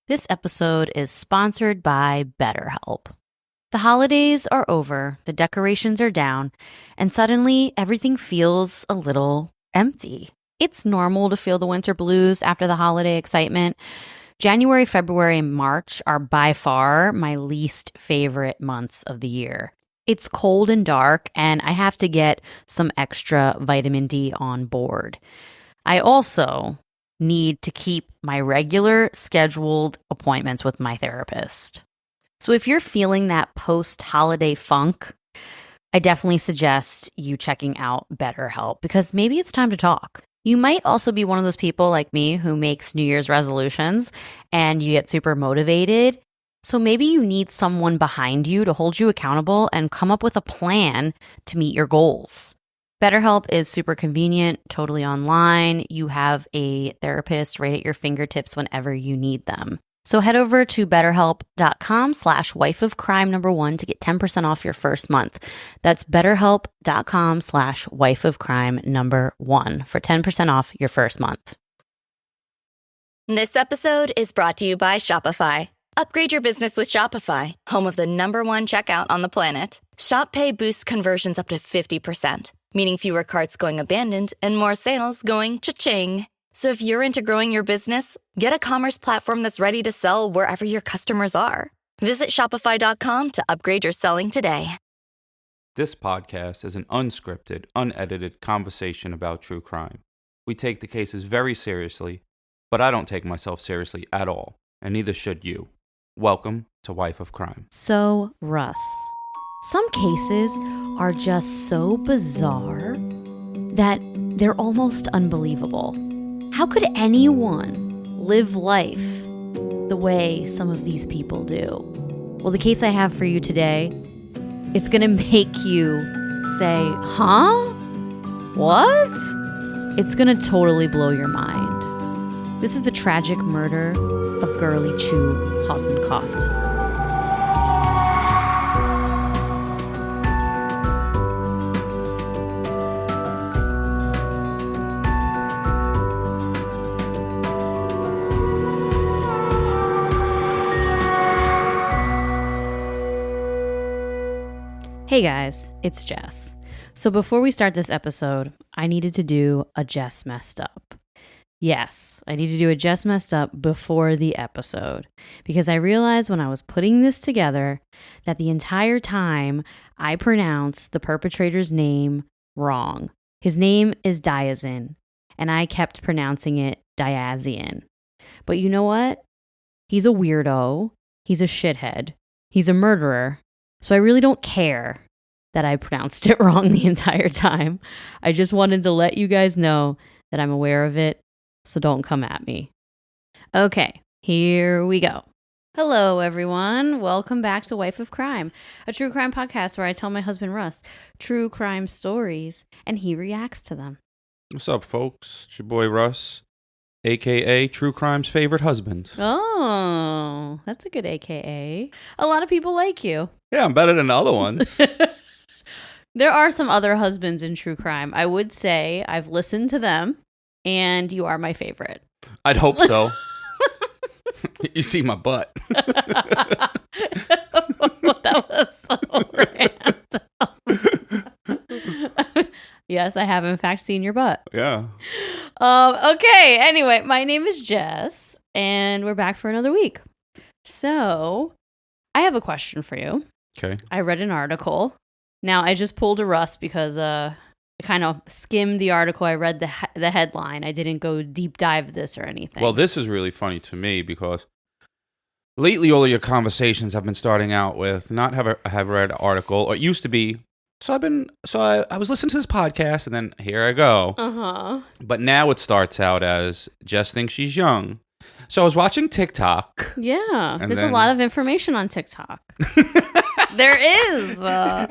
This episode is sponsored by BetterHelp. The holidays are over, the decorations are down, and suddenly everything feels a little empty. It's normal to feel the winter blues after the holiday excitement. January, February, and March are by far my least favorite months of the year. It's cold and dark, and I have to get some extra vitamin D on board. I also need to keep my regular scheduled appointments with my therapist. So if you're feeling that post-holiday funk, I definitely suggest you checking out BetterHelp because maybe it's time to talk. You might also be one of those people like me who makes New Year's resolutions and you get super motivated. So maybe you need someone behind you to hold you accountable and come up with a plan to meet your goals. BetterHelp is super convenient, totally online. You have a therapist right at your fingertips whenever you need them. So head over to betterhelp.com/wifeofcrime1 to get 10% off your first month. That's betterhelp.com/wifeofcrime1 for 10% off your first month. This episode is brought to you by Shopify. Upgrade your business with Shopify, home of the #1 checkout on the planet. Shop Pay boosts conversions up to 50%, meaning fewer carts going abandoned and more sales going cha-ching. So if you're into growing your business, get a commerce platform that's ready to sell wherever your customers are. Visit shopify.com to upgrade your selling today. This podcast is an unscripted, unedited conversation about true crime. We take the cases very seriously, but I don't take myself seriously at all, and neither should you. Welcome to Wife of Crime. So, Russ, some cases are just so bizarre that they're almost unbelievable. How could anyone live life the way some of these people do? Well, the case I have for you today, it's going to make you say, huh? What? It's going to totally blow your mind. This is the tragic murder of Girly Chew Hossencofft. Hey guys, it's Jess. So before we start this episode, I needed to do a Jess Messed Up. Yes, I need to do a Jess Messed Up before the episode because I realized when I was putting this together that the entire time I pronounced the perpetrator's name wrong. His name is Diazien, and I kept pronouncing it Diazien. But you know what? He's a weirdo. He's a shithead. He's a murderer. So I really don't care that I pronounced it wrong the entire time. I just wanted to let you guys know that I'm aware of it. So don't come at me. Okay, here we go. Hello, everyone. Welcome back to Wife of Crime, a true crime podcast where I tell my husband, Russ, true crime stories, and he reacts to them. What's up, folks? It's your boy Russ, a.k.a. True Crime's favorite husband. Oh, that's a good AKA. A lot of people like you. Yeah, I'm better than the other ones. There are some other husbands in true crime. I would say I've listened to them. And you are my favorite. I'd hope so. You see my butt. That was so random. Yes, I have in fact seen your butt. Yeah. Okay, anyway, my name is Jess, and we're back for another week. So, I have a question for you. Okay. I read an article. Now, I just pulled a Russ because I kind of skimmed the article. I read the headline. I didn't go deep dive this or anything. Well, this is really funny to me because lately all of your conversations have been starting out with not have read an article, or it used to be. I was listening to this podcast and then here I go. Uh-huh. But now it starts out as Jess thinks she's young. So I was watching TikTok. Yeah, there's a lot of information on TikTok. There is.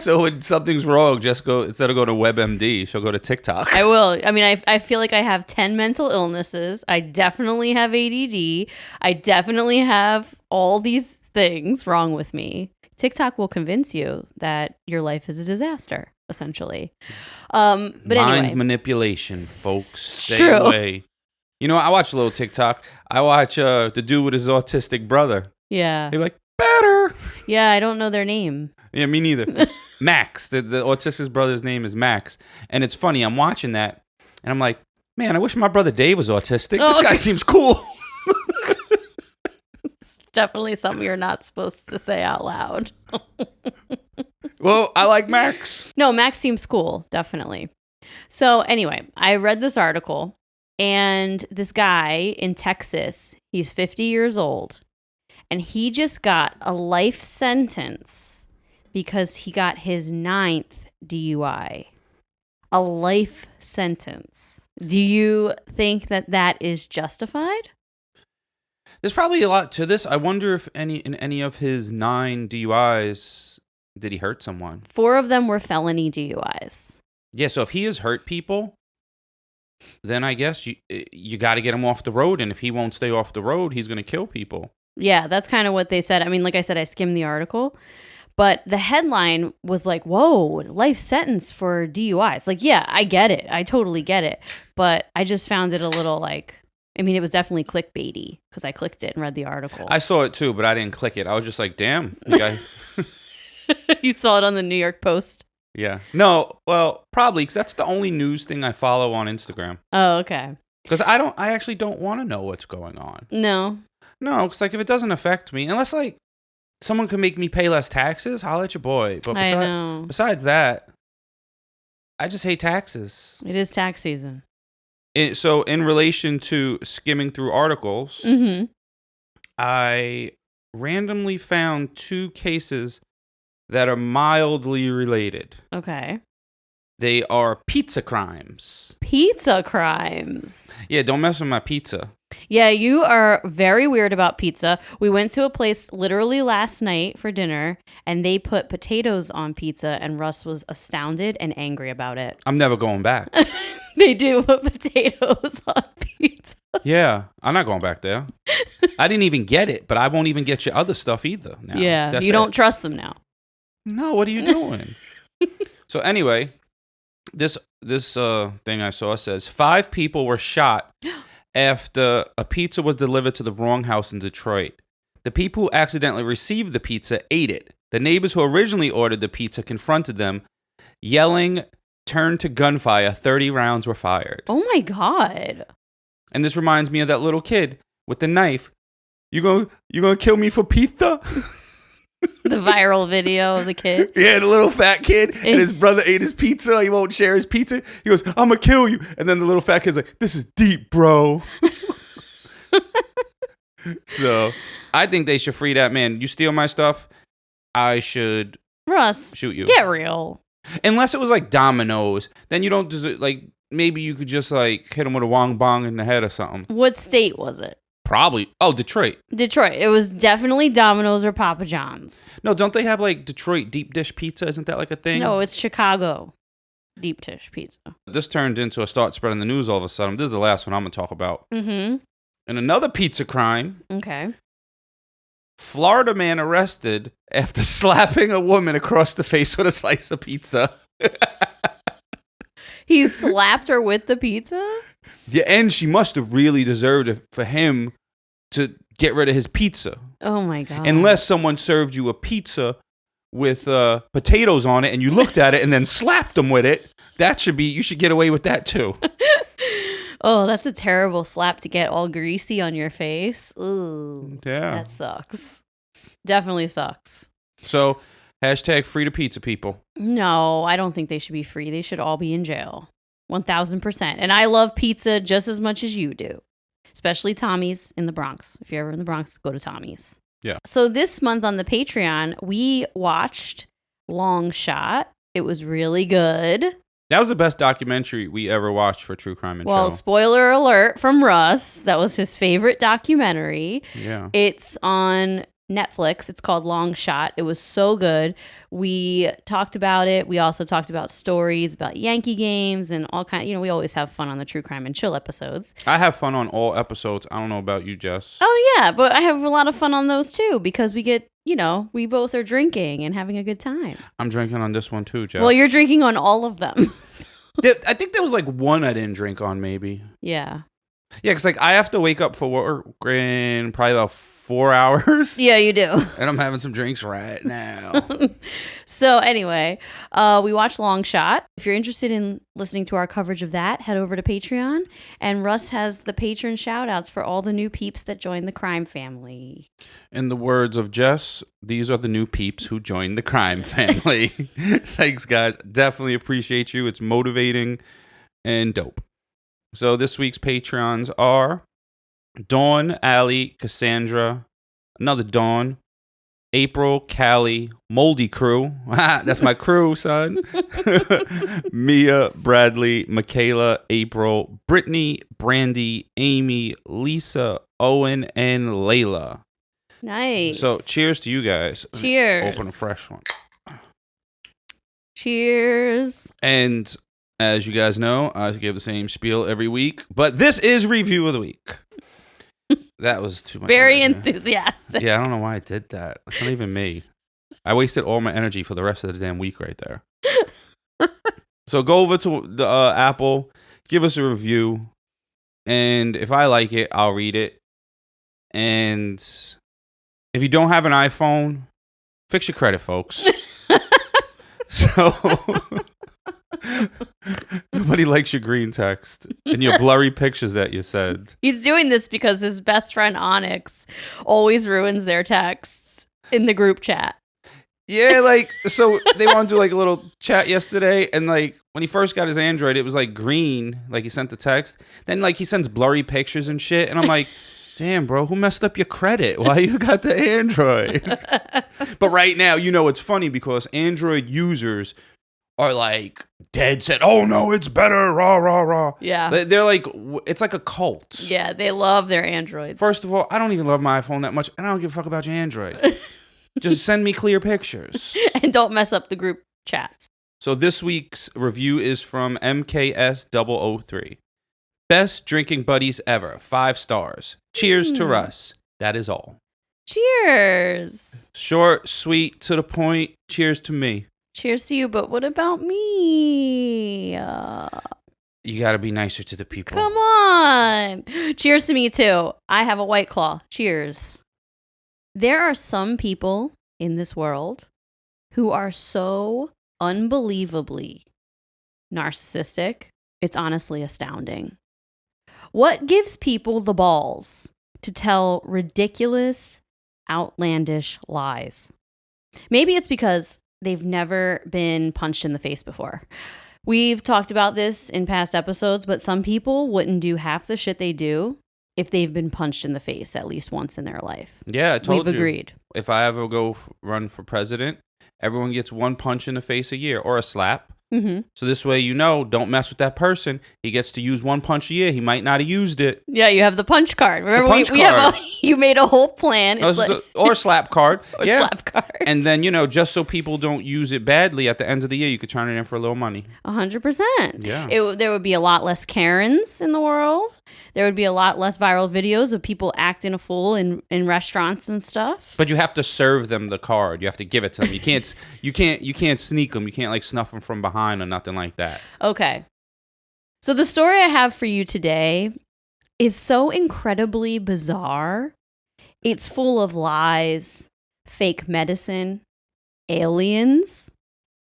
So when something's wrong, just go, instead of going to WebMD, she'll go to TikTok. I will. I mean, I feel like I have 10 mental illnesses. I definitely have ADD. I definitely have all these things wrong with me. TikTok will convince you that your life is a disaster, essentially. But Mind anyway. manipulation, folks. Stay True. away. You know, I watch a little TikTok. I watch the dude with his autistic brother. Yeah. He's like, better. Yeah, I don't know their name. Yeah, me neither. Max. The autistic brother's name is Max. And it's funny. I'm watching that, and I'm like, man, I wish my brother Dave was autistic. This guy seems cool. It's definitely something you're not supposed to say out loud. Well, I like Max. No, Max seems cool. Definitely. So anyway, I read this article, and this guy in Texas, he's 50 years old, and he just got a life sentence because he got his 9th DUI. A life sentence. Do you think that that is justified? There's probably a lot to this. I wonder if in any of his 9 DUIs, did he hurt someone? 4 of them were felony DUIs. Yeah, so if he has hurt people, then I guess you got to get him off the road. And if he won't stay off the road, he's going to kill people. Yeah, that's kind of what they said. I mean, like I said, I skimmed the article. But the headline was like, whoa, life sentence for DUIs. Like, yeah, I get it. I totally get it. But I just found it a little like, I mean, it was definitely clickbaity because I clicked it and read the article. I saw it too, but I didn't click it. I was just like, damn. You guy. You saw it on the New York Post? Yeah. No, well, probably because that's the only news thing I follow on Instagram. Oh, okay. Because I actually don't want to know what's going on. No. No, because like if it doesn't affect me, unless like someone can make me pay less taxes, holla at your boy. But I know. Besides that, I just hate taxes. It is tax season. So in relation to skimming through articles, I randomly found 2 cases that are mildly related. Okay. They are pizza crimes. Pizza crimes. Yeah, don't mess with my pizza. Yeah, you are very weird about pizza. We went to a place literally last night for dinner, and they put potatoes on pizza, and Russ was astounded and angry about it. I'm never going back. They do put potatoes on pizza. Yeah, I'm not going back there. I didn't even get it, but I won't even get your other stuff either now. Yeah, That's you don't trust them now. No, what are you doing? So anyway, this thing I saw says 5 people were shot after a pizza was delivered to the wrong house in Detroit. The people who accidentally received the pizza ate it. The neighbors who originally ordered the pizza confronted them, yelling, "Turn to gunfire." 30 rounds were fired. Oh my God. And this reminds me of that little kid with the knife. You gonna kill me for pizza? The viral video of the kid. Yeah, the little fat kid, and his brother ate his pizza. He won't share his pizza. He goes, "I'm gonna kill you." And then the little fat kid's like, "This is deep, bro." So I think they should free that man. You steal my stuff, I should Russ, shoot you. Get real. Unless it was like Domino's, then you don't deserve, like, maybe you could just like hit him with a wong bong in the head or something. What state was it? Probably. Oh, Detroit. Detroit. It was definitely Domino's or Papa John's. No, don't they have like Detroit deep dish pizza? Isn't that like a thing? No, it's Chicago deep dish pizza. This turned into a start spreading the news all of a sudden. This is the last one I'm going to talk about. Mm-hmm. And another pizza crime. Okay. Florida man arrested after slapping a woman across the face with a slice of pizza. He slapped her with the pizza? Yeah, and she must have really deserved it for him to get rid of his pizza. Oh my God. Unless someone served you a pizza with potatoes on it and you looked at it and then slapped them with it, you should get away with that too. Oh, that's a terrible slap to get all greasy on your face. Ooh. Yeah. That sucks. Definitely sucks. So, hashtag free to pizza people. No, I don't think they should be free. They should all be in jail. 1,000%. And I love pizza just as much as you do. Especially Tommy's in the Bronx. If you're ever in the Bronx, go to Tommy's. Yeah. So this month on the Patreon, we watched Long Shot. It was really good. That was the best documentary we ever watched for True Crime and Well, Show. spoiler alert from Russ. That was his favorite documentary. Yeah. It's on Netflix. It's called Long Shot. It was so good. We talked about it. We also talked about stories about Yankee games and all kind. We always have fun on the True Crime and Chill episodes. I have fun on all episodes. I don't know about you, Jess. Oh yeah, but I have a lot of fun on those too because we get, we both are drinking and having a good time. I'm drinking on this one too, Jess. Well, you're drinking on all of them. I think there was like one I didn't drink on, maybe. Yeah. Yeah, because like I have to wake up for work in probably about 4 hours. Yeah, you do. And I'm having some drinks right now. So anyway, we watched Long Shot. If you're interested in listening to our coverage of that, head over to Patreon. And Russ has the patron shout outs for all the new peeps that joined the crime family. In the words of Jess, these are the new peeps who joined the crime family. Thanks, guys. Definitely appreciate you. It's motivating and dope. So this week's Patreons are Dawn, Allie, Cassandra, another Dawn, April, Callie, Moldy Crew. That's my crew, son. Mia, Bradley, Michaela, April, Brittany, Brandy, Amy, Lisa, Owen, and Layla. Nice. So cheers to you guys. Cheers. Open a fresh one. Cheers. And as you guys know, I give the same spiel every week, but this is Review of the Week. That was too much. Very energy. enthusiastic. Yeah, I don't know why I did that. It's not even me. I wasted all my energy for the rest of the damn week right there. So go over to the Apple, give us a review, and if I like it, I'll read it. And if you don't have an iPhone, fix your credit, folks. So nobody likes your green text and your blurry pictures that you sent. He's doing this because his best friend Onyx always ruins their texts in the group chat. Yeah, like, so they wanted to do like a little chat yesterday, and like when he first got his Android, it was like green, like he sent the text. Then like he sends blurry pictures and shit, and I'm like, damn, bro, who messed up your credit? Why you got the Android? But right now, you know, it's funny because Android users are like dead set. Oh no, it's better. Rah, rah, rah. Yeah. They're like, it's like a cult. Yeah, they love their Androids. First of all, I don't even love my iPhone that much, and I don't give a fuck about your Android. Just send me clear pictures. And don't mess up the group chats. So this week's review is from MKS003. Best drinking buddies ever. 5 stars. Cheers to Russ. That is all. Cheers. Short, sweet, to the point. Cheers to me. Cheers to you, but what about me? You got to be nicer to the people. Come on. Cheers to me, too. I have a White Claw. Cheers. There are some people in this world who are so unbelievably narcissistic. It's honestly astounding. What gives people the balls to tell ridiculous, outlandish lies? Maybe it's because they've never been punched in the face before. We've talked about this in past episodes, but some people wouldn't do half the shit they do if they've been punched in the face at least once in their life. Yeah, I told you. We've agreed. If I ever go run for president, everyone gets 1 punch in the face a year or a slap. Mm-hmm. So this way, you know, don't mess with that person. He gets to use 1 punch a year. He might not have used it. Yeah, you have the punch card. Remember, punch we card. you made a whole plan. It's Or slap card. Or yeah. slap card. And then, you know, just so people don't use it badly, at the end of the year, you could turn it in for a little money. 100%. Yeah. There would be a lot less Karens in the world. There would be a lot less viral videos of people acting a fool in restaurants and stuff. But you have to serve them the card. You have to give it to them. You can't sneak them. You can't like snuff them from behind or nothing like that. Okay. So the story I have for you today is so incredibly bizarre. It's full of lies, fake medicine, aliens,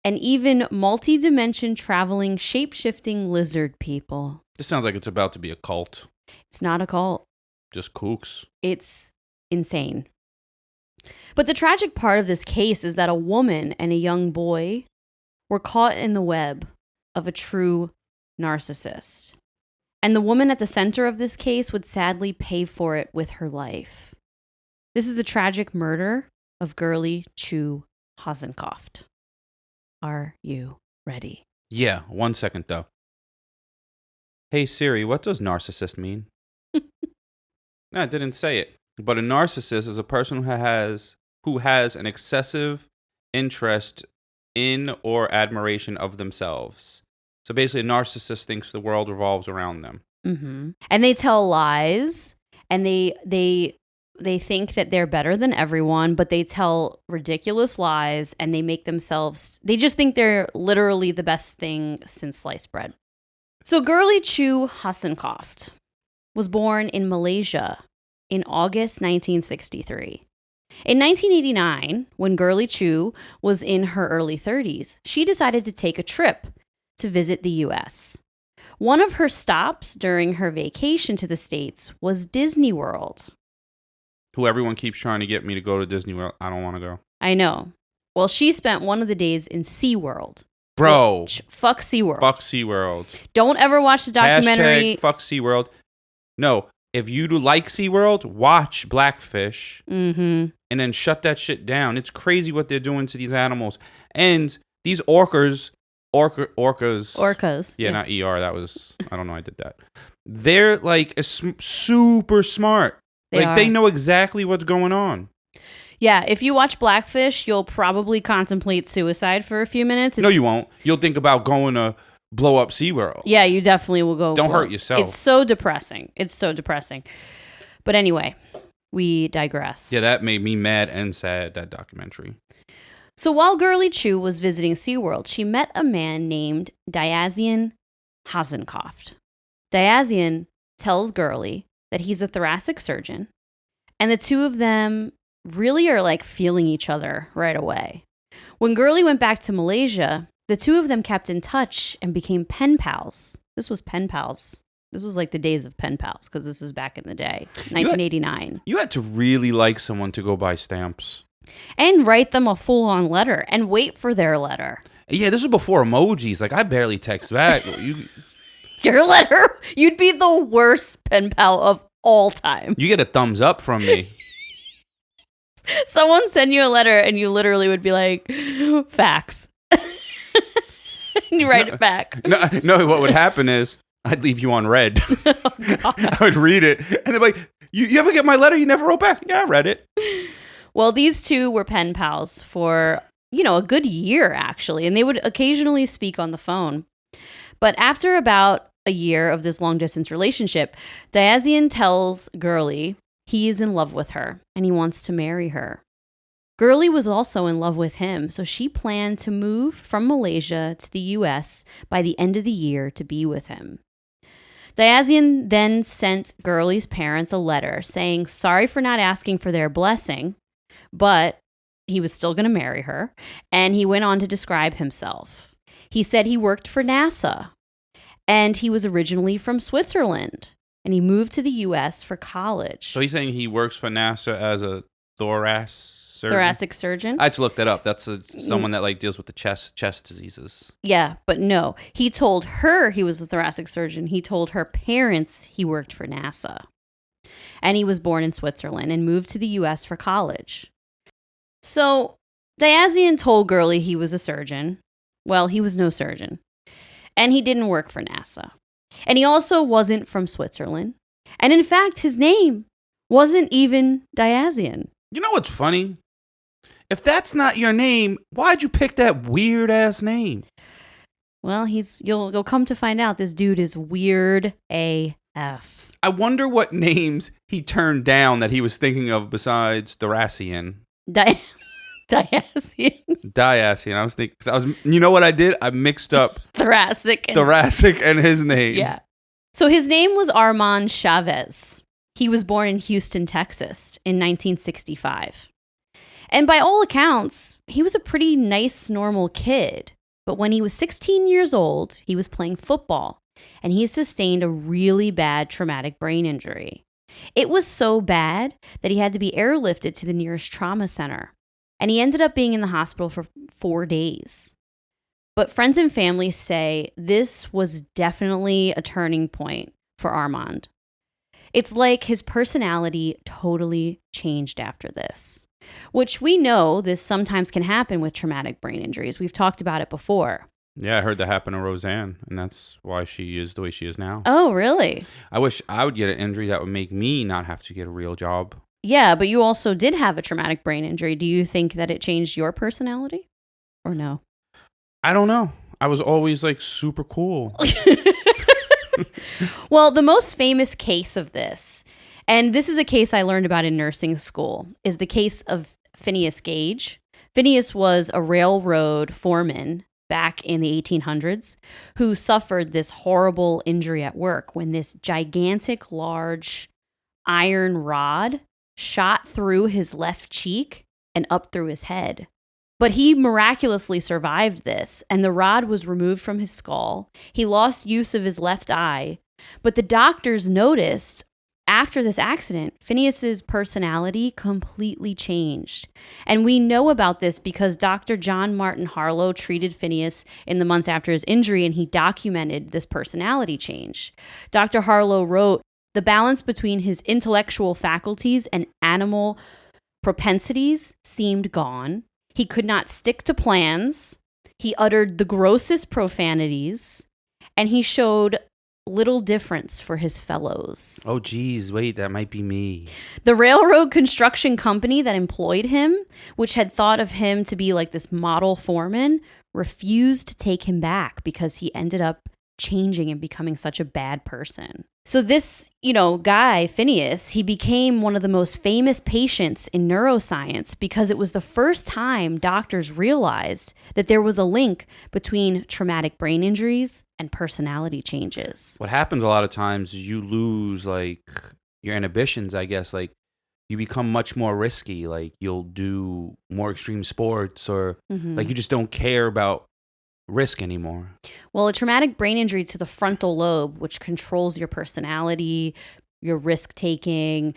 and even multi-dimension traveling shape-shifting lizard people. This sounds like it's about to be a cult. It's not a cult. Just kooks. It's insane. But the tragic part of this case is that a woman and a young boy were caught in the web of a true narcissist. And the woman at the center of this case would sadly pay for it with her life. This is the tragic murder of Girly Chew Hossencofft. Are you ready? Yeah, 1 second though. Hey Siri, what does narcissist mean? No, it didn't say it. But a narcissist is a person who has an excessive interest in or admiration of themselves. So basically, a narcissist thinks the world revolves around them. Mm-hmm. And they tell lies, and they think that they're better than everyone, but they tell ridiculous lies, and they just think they're literally the best thing since sliced bread. So Girly Chew Hossencofft was born in Malaysia in August 1963. In 1989, when Girly Chew was in her early 30s, she decided to take a trip to visit the U.S. One of her stops during her vacation to the States was Disney World. Who everyone keeps trying to get me to go to Disney World. I don't want to go. I know. Well, she spent one of the days in SeaWorld. Bro. Fuck SeaWorld. Fuck SeaWorld. Don't ever watch the documentary. Hashtag fuck SeaWorld. No, if you do like SeaWorld, watch Blackfish. Mm-hmm. And then shut that shit down. It's crazy what they're doing to these animals. And these orcas. Orcas. Yeah, not ER. That was, I don't know, I did that. They're like super smart. They know exactly what's going on. Yeah, if you watch Blackfish, you'll probably contemplate suicide for a few minutes. No, you won't. You'll think about going to blow up SeaWorld. Yeah, you definitely will go. Don't hurt yourself. It's so depressing. But anyway, we digress. Yeah, that made me mad and sad, that documentary. So while Girly Chew was visiting SeaWorld, she met a man named Diazien Hossencofft. Diazien tells Girly that he's a thoracic surgeon, and the two of them really are like feeling each other right away. When Girly went back to Malaysia, the two of them kept in touch and became pen pals. This was pen pals. This was like the days of pen pals, because this was back in the day, 1989. You had to really like someone to go buy stamps. And write them a full-on letter and wait for their letter. Yeah, this was before emojis. Like, I barely text back. Your letter? You'd be the worst pen pal of all time. You get a thumbs up from me. Someone send you a letter and you literally would be like, facts. And you write it back. No, what would happen is I'd leave you on red. Oh, I would read it. And they'd be like, you ever get my letter? You never wrote back? Yeah, I read it. Well, these two were pen pals for, a good year, actually. And they would occasionally speak on the phone. But after about a year of this long-distance relationship, Diazien tells Girly he is in love with her and he wants to marry her. Girly was also in love with him, so she planned to move from Malaysia to the U.S. by the end of the year to be with him. Diazien then sent Girly's parents a letter saying sorry for not asking for their blessing, but he was still going to marry her, and he went on to describe himself. He said he worked for NASA, and he was originally from Switzerland, and he moved to the U.S. for college. So he's saying he works for NASA as a thoracic surgeon? I had to look that up. That's someone that deals with the chest diseases. Yeah, but no. He told her he was a thoracic surgeon. He told her parents he worked for NASA. And he was born in Switzerland and moved to the U.S. for college. So Diazien told Girly he was a surgeon. Well, he was no surgeon. And he didn't work for NASA. And he also wasn't from Switzerland. And in fact, his name wasn't even Diazien. You know what's funny? If that's not your name, why'd you pick that weird ass name? Well, you'll come to find out this dude is weird AF. I wonder what names he turned down that he was thinking of besides Diazien. Diazien. I was thinking, you know what I did? I mixed up thoracic and his name. Yeah. So his name was Armand Chavez. He was born in Houston, Texas in 1965. And by all accounts, he was a pretty nice, normal kid. But when he was 16 years old, he was playing football, and he sustained a really bad traumatic brain injury. It was so bad that he had to be airlifted to the nearest trauma center, and he ended up being in the hospital for 4 days. But friends and family say this was definitely a turning point for Armand. It's like his personality totally changed after this, which we know this sometimes can happen with traumatic brain injuries. We've talked about it before. Yeah, I heard that happen to Roseanne, and that's why she is the way she is now. Oh, really? I wish I would get an injury that would make me not have to get a real job. Yeah, but you also did have a traumatic brain injury. Do you think that it changed your personality or no? I don't know. I was always super cool. Well, the most famous case of this, and this is a case I learned about in nursing school, is the case of Phineas Gage. Phineas was a railroad foreman back in the 1800s who suffered this horrible injury at work when this gigantic, large iron rod shot through his left cheek and up through his head. But he miraculously survived this, and the rod was removed from his skull. He lost use of his left eye, but the doctors noticed after this accident, Phineas's personality completely changed. And we know about this because Dr. John Martin Harlow treated Phineas in the months after his injury, and he documented this personality change. Dr. Harlow wrote, "The balance between his intellectual faculties and animal propensities seemed gone. He could not stick to plans. He uttered the grossest profanities, and he showed little difference for his fellows." Oh, geez, wait, that might be me. The railroad construction company that employed him, which had thought of him to be like this model foreman, refused to take him back because he ended up changing and becoming such a bad person. So this, guy, Phineas, he became one of the most famous patients in neuroscience because it was the first time doctors realized that there was a link between traumatic brain injuries and personality changes. What happens a lot of times is you lose, your inhibitions, I guess. You become much more risky. You'll do more extreme sports or, you just don't care about risk anymore. Well, a traumatic brain injury to the frontal lobe, which controls your personality, your risk taking,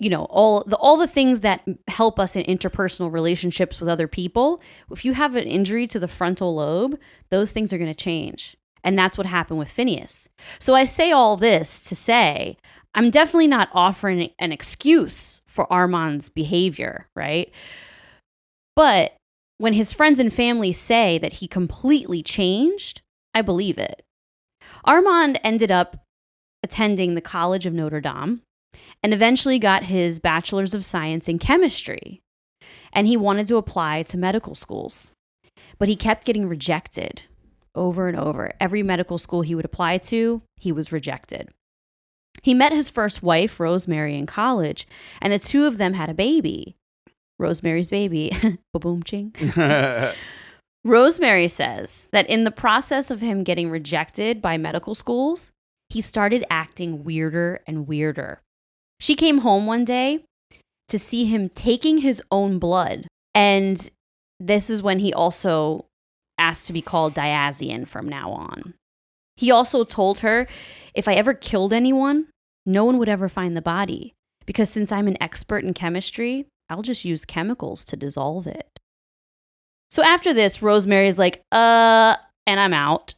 all the things that help us in interpersonal relationships with other people. If you have an injury to the frontal lobe, those things are going to change. And that's what happened with Phineas. So I say all this to say, I'm definitely not offering an excuse for Armand's behavior, right? But when his friends and family say that he completely changed, I believe it. Armand ended up attending the College of Notre Dame and eventually got his Bachelor's of Science in Chemistry. And he wanted to apply to medical schools, but he kept getting rejected over and over. Every medical school he would apply to, he was rejected. He met his first wife, Rosemary, in college, and the two of them had a baby. Rosemary's baby. Ba-boom ching. Rosemary says that in the process of him getting rejected by medical schools, he started acting weirder and weirder. She came home one day to see him taking his own blood. And this is when he also asked to be called Diazien from now on. He also told her, if I ever killed anyone, no one would ever find the body. Because since I'm an expert in chemistry, I'll just use chemicals to dissolve it. So after this, Rosemary's like, and I'm out.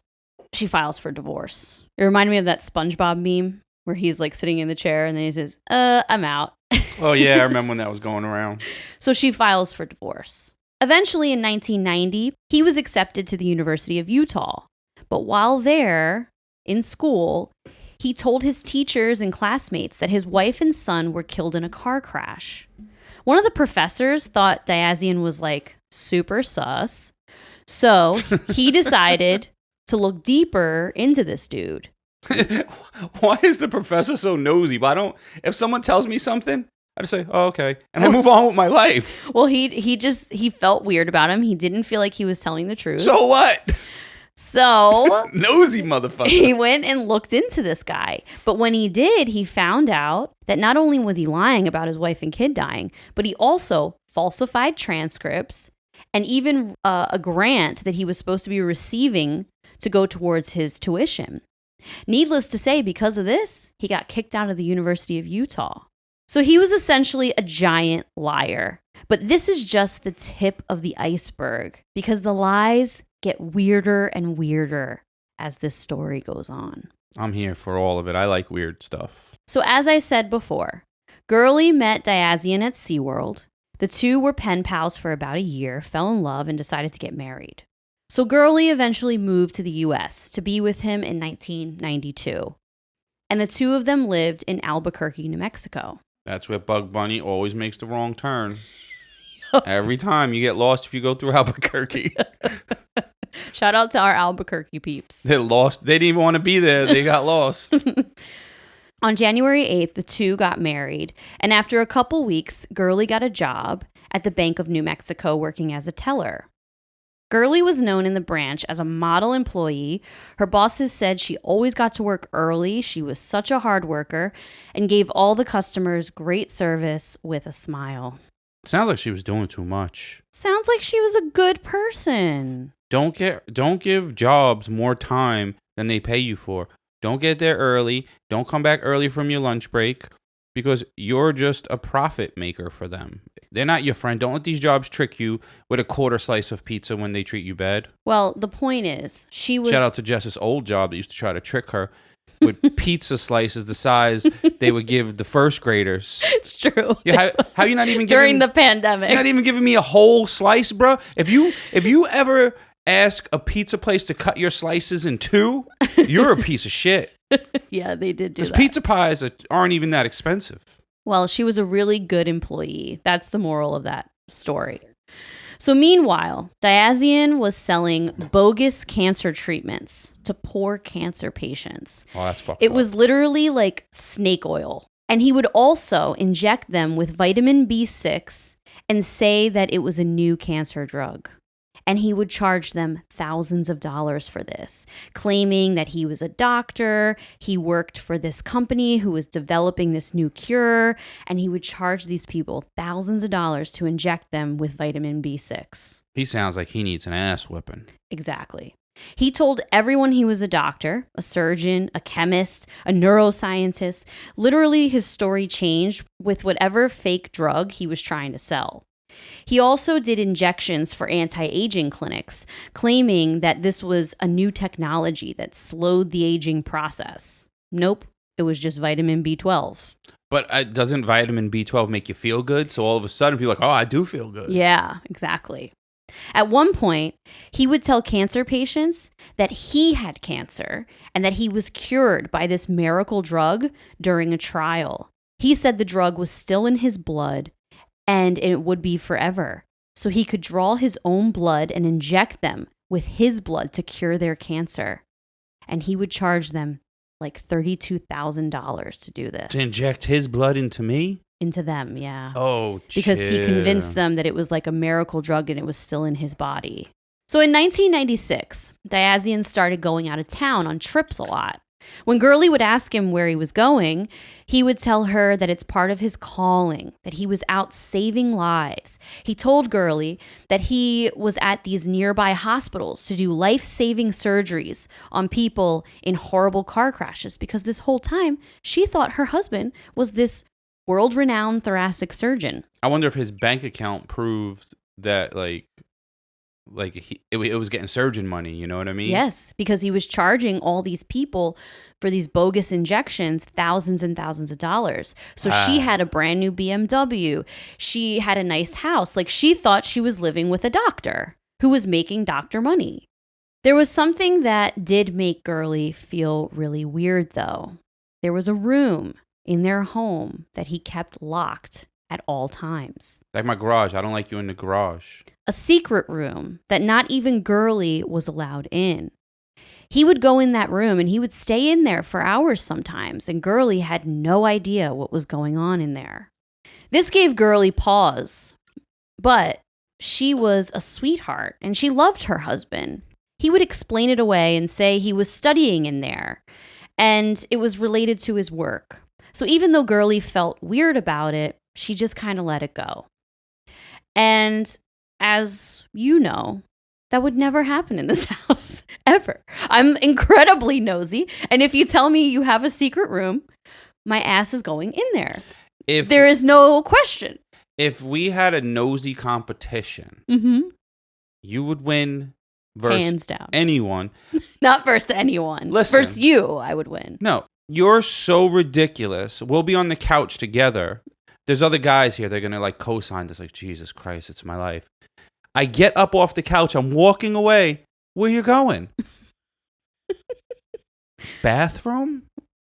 She files for divorce. It reminded me of that SpongeBob meme where he's sitting in the chair and then he says, I'm out. Oh, yeah, I remember when that was going around. So she files for divorce. Eventually in 1990, he was accepted to the University of Utah. But while there, in school, he told his teachers and classmates that his wife and son were killed in a car crash. One of the professors thought Diazien was super sus. So he decided to look deeper into this dude. Why is the professor so nosy? But if someone tells me something, I just say, oh, okay. And I move on with my life. Well, he felt weird about him. He didn't feel like he was telling the truth. So what? So nosy motherfucker. He went and looked into this guy. But when he did, he found out that not only was he lying about his wife and kid dying, but he also falsified transcripts and even a grant that he was supposed to be receiving to go towards his tuition. Needless to say, because of this, he got kicked out of the University of Utah. So he was essentially a giant liar. But this is just the tip of the iceberg because the lies get weirder and weirder as this story goes on. I'm here for all of it. I like weird stuff. So as I said before, Girly met Diazien at SeaWorld. The two were pen pals for about a year, fell in love, and decided to get married. So Girly eventually moved to the U.S. to be with him in 1992. And the two of them lived in Albuquerque, New Mexico. That's where Bug Bunny always makes the wrong turn. Every time you get lost if you go through Albuquerque. Shout out to our Albuquerque peeps. They're lost. They didn't even want to be there. They got lost. On January 8th, the two got married. And after a couple weeks, Girly got a job at the Bank of New Mexico working as a teller. Girly was known in the branch as a model employee. Her bosses said she always got to work early. She was such a hard worker and gave all the customers great service with a smile. Sounds like she was doing too much. Sounds like she was a good person. Don't give jobs more time than they pay you for. Don't get there early. Don't come back early from your lunch break because you're just a profit maker for them. They're not your friend. Don't let these jobs trick you with a quarter slice of pizza when they treat you bad. Well, the point is, she was... Shout out to Jess's old job that used to try to trick her with pizza slices the size they would give the first graders. It's true. Yeah, how you not even during the pandemic? You're not even giving me a whole slice, bro. If you ever ask a pizza place to cut your slices in two, you're a piece of shit. Yeah, they did do that. Because pizza pies aren't even that expensive. Well, she was a really good employee. That's the moral of that story. So meanwhile, Diazien was selling bogus cancer treatments to poor cancer patients. Oh, that's fucked up. It was literally like snake oil. And he would also inject them with vitamin B6 and say that it was a new cancer drug. And he would charge them thousands of dollars for this, claiming that he was a doctor, he worked for this company who was developing this new cure, and he would charge these people thousands of dollars to inject them with vitamin B6. He sounds like he needs an ass whipping. Exactly. He told everyone he was a doctor, a surgeon, a chemist, a neuroscientist. Literally, his story changed with whatever fake drug he was trying to sell. He also did injections for anti-aging clinics, claiming that this was a new technology that slowed the aging process. Nope, it was just vitamin B12. But doesn't vitamin B12 make you feel good? So all of a sudden people are like, oh, I do feel good. Yeah, exactly. At one point, he would tell cancer patients that he had cancer and that he was cured by this miracle drug during a trial. He said the drug was still in his blood and it would be forever. So he could draw his own blood and inject them with his blood to cure their cancer. And he would charge them like $32,000 to do this. To inject his blood into me? Into them, yeah. Oh, because he convinced them that it was like a miracle drug and it was still in his body. So in 1996, Diazien started going out of town on trips a lot. When Girly would ask him where he was going, he would tell her that it's part of his calling, that he was out saving lives. He told Girly that he was at these nearby hospitals to do life-saving surgeries on people in horrible car crashes because this whole time she thought her husband was this world-renowned thoracic surgeon. I wonder if his bank account proved that it was getting surgeon money, you know what I mean? Yes, because he was charging all these people for these bogus injections thousands and thousands of dollars. So she had a brand new BMW. She had a nice house. Like, she thought she was living with a doctor who was making doctor money. There was something that did make Girly feel really weird, though. There was a room in their home that he kept locked at all times. Like my garage. I don't like you in the garage. A secret room that not even Girly was allowed in. He would go in that room and he would stay in there for hours sometimes, and Girly had no idea what was going on in there. This gave Girly pause, but she was a sweetheart and she loved her husband. He would explain it away and say he was studying in there and it was related to his work. So even though Girly felt weird about it, she just kind of let it go. And as you know, that would never happen in this house, ever. I'm incredibly nosy. And if you tell me you have a secret room, my ass is going in there. There is no question. If we had a nosy competition, you would win versus hands down. Anyone. Not versus anyone. Listen, versus you, I would win. No, you're so ridiculous. We'll be on the couch together. There's other guys here. They're going to like co-sign this. Like, Jesus Christ, it's my life. I get up off the couch. I'm walking away. Where you going? Bathroom?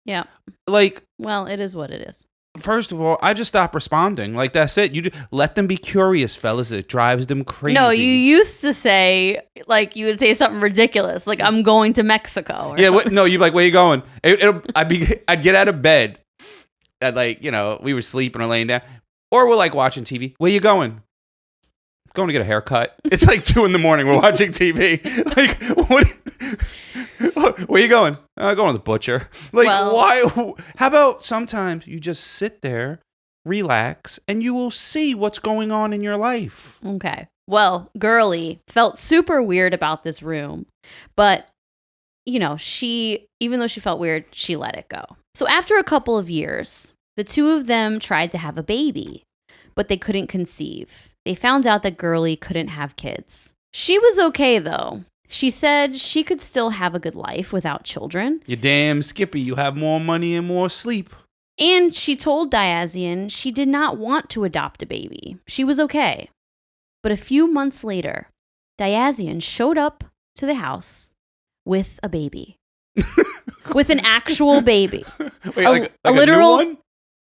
Yeah. Like. Well, it is what it is. First of all, I just stopped responding. Like, that's it. You just let them be curious, fellas. It drives them crazy. No, you used to say, like, you would say something ridiculous. Like, I'm going to Mexico. No, you'd be like, where you going? I'd get out of bed. And like, you know, we were sleeping or laying down. Or we're like watching TV. Where you going? going to get a haircut. It's like 2 a.m. We're watching TV. Like, where you going? I'm going to the butcher. Like, why? How about sometimes you just sit there, relax, and you will see what's going on in your life. Okay. Well, Girly felt super weird about this room, but even though she felt weird, she let it go. So after a couple of years, the two of them tried to have a baby, but they couldn't conceive. They found out that Girly couldn't have kids. She was okay, though. She said she could still have a good life without children. You damn Skippy, you have more money and more sleep. And she told Diazien she did not want to adopt a baby. She was okay. But a few months later, Diazien showed up to the house with a baby. With an actual baby. Wait, a literal new one?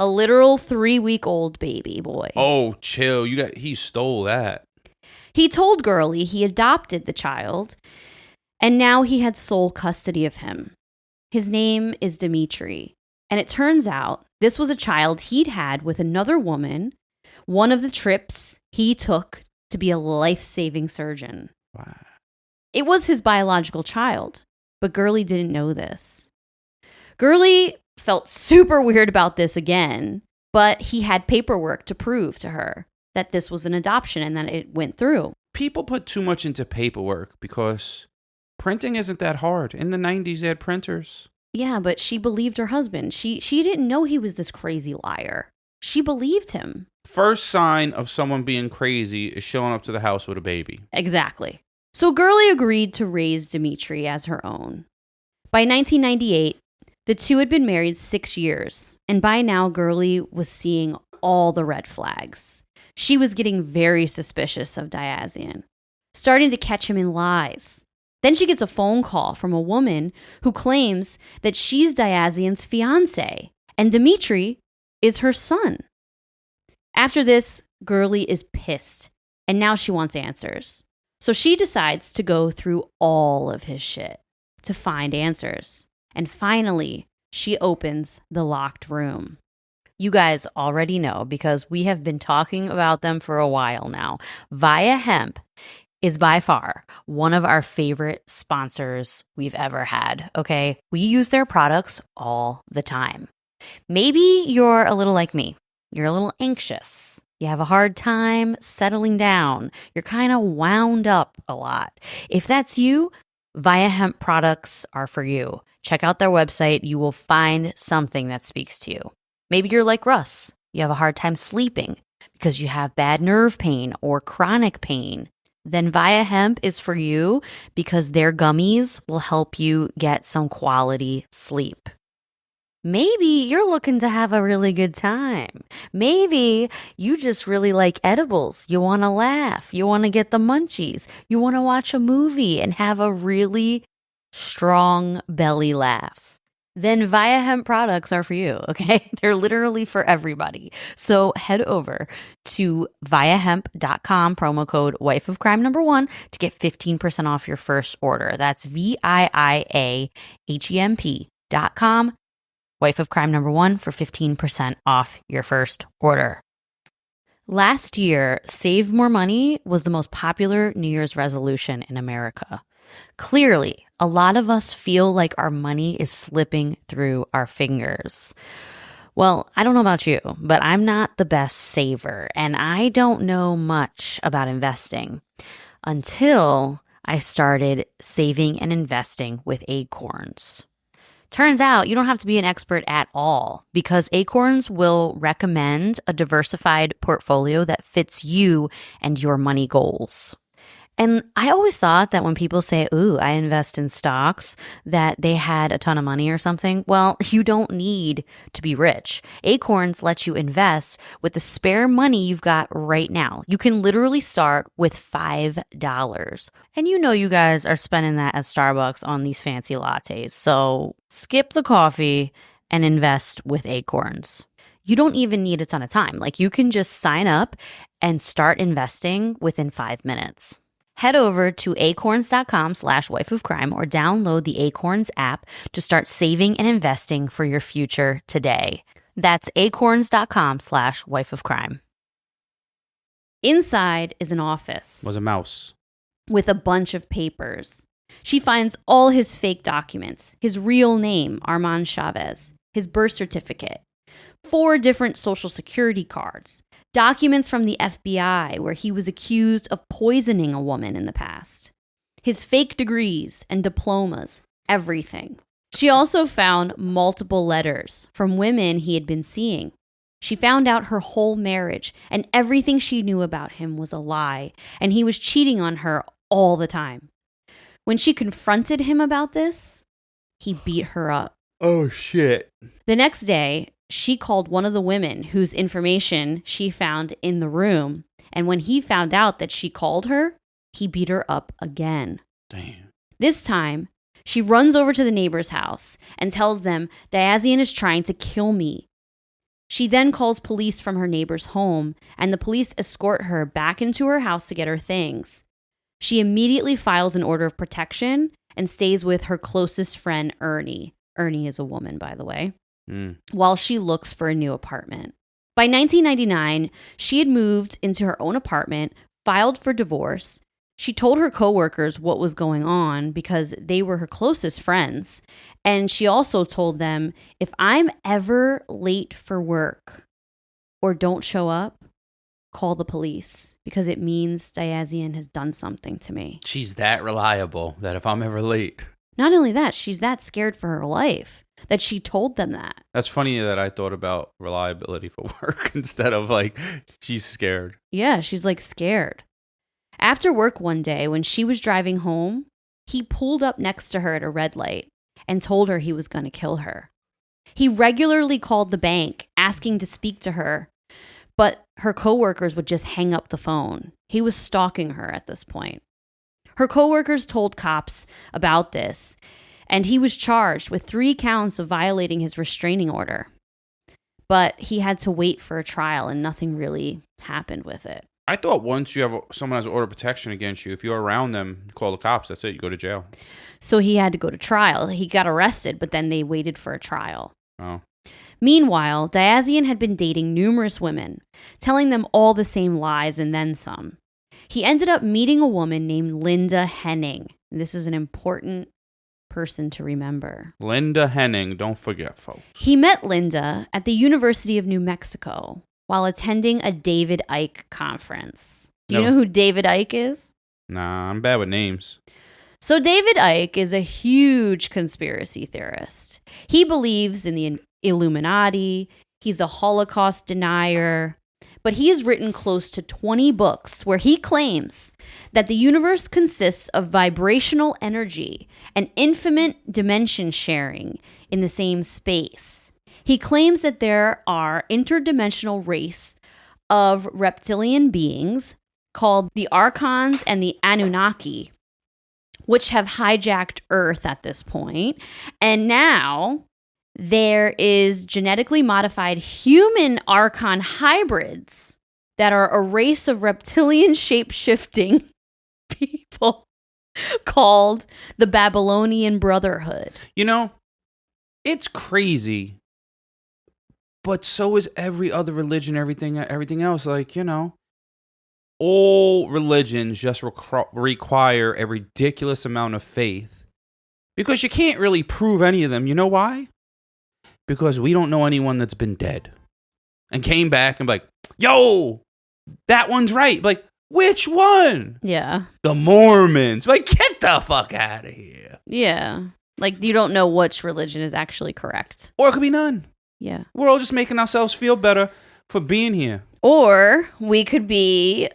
A literal 3-week-old baby boy. Oh, chill. He stole that. He told Girly he adopted the child, and now he had sole custody of him. His name is Dimitri, and it turns out this was a child he'd had with another woman, one of the trips he took to be a life-saving surgeon. Wow. It was his biological child, but Girly didn't know this. Girly felt super weird about this again, but he had paperwork to prove to her that this was an adoption and that it went through. People put too much into paperwork because printing isn't that hard. In the 90s, they had printers. Yeah, but she believed her husband. She didn't know he was this crazy liar. She believed him. First sign of someone being crazy is showing up to the house with a baby. Exactly. So Girly agreed to raise Dimitri as her own. By 1998, the two had been married 6 years, and by now Girly was seeing all the red flags. She was getting very suspicious of Diazien, starting to catch him in lies. Then she gets a phone call from a woman who claims that she's Diazien's fiancé, and Dimitri is her son. After this, Girly is pissed, and now she wants answers. So she decides to go through all of his shit to find answers. And finally, she opens the locked room. You guys already know because we have been talking about them for a while now. Via Hemp is by far one of our favorite sponsors we've ever had, okay? We use their products all the time. Maybe you're a little like me. You're a little anxious. You have a hard time settling down. You're kind of wound up a lot. If that's you, Via Hemp products are for you. Check out their website. You will find something that speaks to you. Maybe you're like Russ. You have a hard time sleeping because you have bad nerve pain or chronic pain. Then Via Hemp is for you because their gummies will help you get some quality sleep. Maybe you're looking to have a really good time. Maybe you just really like edibles. You want to laugh. You want to get the munchies. You want to watch a movie and have a really strong belly laugh. Then Via Hemp products are for you, okay? They're literally for everybody. So head over to viahemp.com, promo code wifeofcrime1 to get 15% off your first order. That's VIIAHEMP.com. Wife of Crime #1 for 15% off your first order. Last year, Save More Money was the most popular New Year's resolution in America. Clearly, a lot of us feel like our money is slipping through our fingers. Well, I don't know about you, but I'm not the best saver, and I don't know much about investing until I started saving and investing with Acorns. Turns out you don't have to be an expert at all because Acorns will recommend a diversified portfolio that fits you and your money goals. And I always thought that when people say, ooh, I invest in stocks, that they had a ton of money or something. Well, you don't need to be rich. Acorns lets you invest with the spare money you've got right now. You can literally start with $5. And you know you guys are spending that at Starbucks on these fancy lattes. So skip the coffee and invest with Acorns. You don't even need a ton of time. Like you can just sign up and start investing within 5 minutes. Head over to acorns.com/wifeofcrime or download the Acorns app to start saving and investing for your future today. That's acorns.com/wifeofcrime. Inside is an office. Was a mouse. With a bunch of papers. She finds all his fake documents, his real name, Armand Chavez, his birth certificate, 4 different social security cards, documents from the FBI where he was accused of poisoning a woman in the past, his fake degrees and diplomas, everything. She also found multiple letters from women he had been seeing. She found out her whole marriage, and everything she knew about him was a lie, and he was cheating on her all the time. When she confronted him about this, he beat her up. Oh, shit. The next day, she called one of the women whose information she found in the room, and when he found out that she called her, he beat her up again. Damn. This time, she runs over to the neighbor's house and tells them Diazien is trying to kill me. She then calls police from her neighbor's home, and the police escort her back into her house to get her things. She immediately files an order of protection and stays with her closest friend, Ernie. Ernie is a woman, by the way, while she looks for a new apartment. By 1999, she had moved into her own apartment, filed for divorce. She told her coworkers what was going on because they were her closest friends. And she also told them, if I'm ever late for work or don't show up, call the police because it means Diazien has done something to me. She's that reliable that if I'm ever late. Not only that, she's that scared for her life that she told them that. That's funny that I thought about reliability for work instead of like, she's scared. Yeah, she's like scared. After work one day, when she was driving home, he pulled up next to her at a red light and told her he was going to kill her. He regularly called the bank asking to speak to her, but her coworkers would just hang up the phone. He was stalking her at this point. Her coworkers told cops about this, and he was charged with 3 counts of violating his restraining order. But he had to wait for a trial, and nothing really happened with it. I thought once you have someone has order of protection against you, if you're around them, call the cops. That's it. You go to jail. So he had to go to trial. He got arrested, but then they waited for a trial. Oh. Meanwhile, Diazien had been dating numerous women, telling them all the same lies and then some. He ended up meeting a woman named Linda Henning. This is an important person to remember. Linda Henning, don't forget, folks. He met Linda at the University of New Mexico while attending a David Icke conference. Do you know who David Icke is? Nah, I'm bad with names. So David Icke is a huge conspiracy theorist. He believes in the Illuminati. He's a Holocaust denier. But he has written close to 20 books where he claims that the universe consists of vibrational energy and infinite dimension sharing in the same space. He claims that there are interdimensional race of reptilian beings called the Archons and the Anunnaki, which have hijacked Earth at this point. And now there is genetically modified human Archon hybrids that are a race of reptilian shape-shifting people called the Babylonian Brotherhood. You know, it's crazy, but so is every other religion, everything else. Like, you know, all religions just require a ridiculous amount of faith because you can't really prove any of them. You know why? Because we don't know anyone that's been dead and came back and be like, yo, that one's right. Like, which one? Yeah. The Mormons. Like, get the fuck out of here. Yeah. Like, you don't know which religion is actually correct. Or it could be none. Yeah. We're all just making ourselves feel better for being here. Or we could be,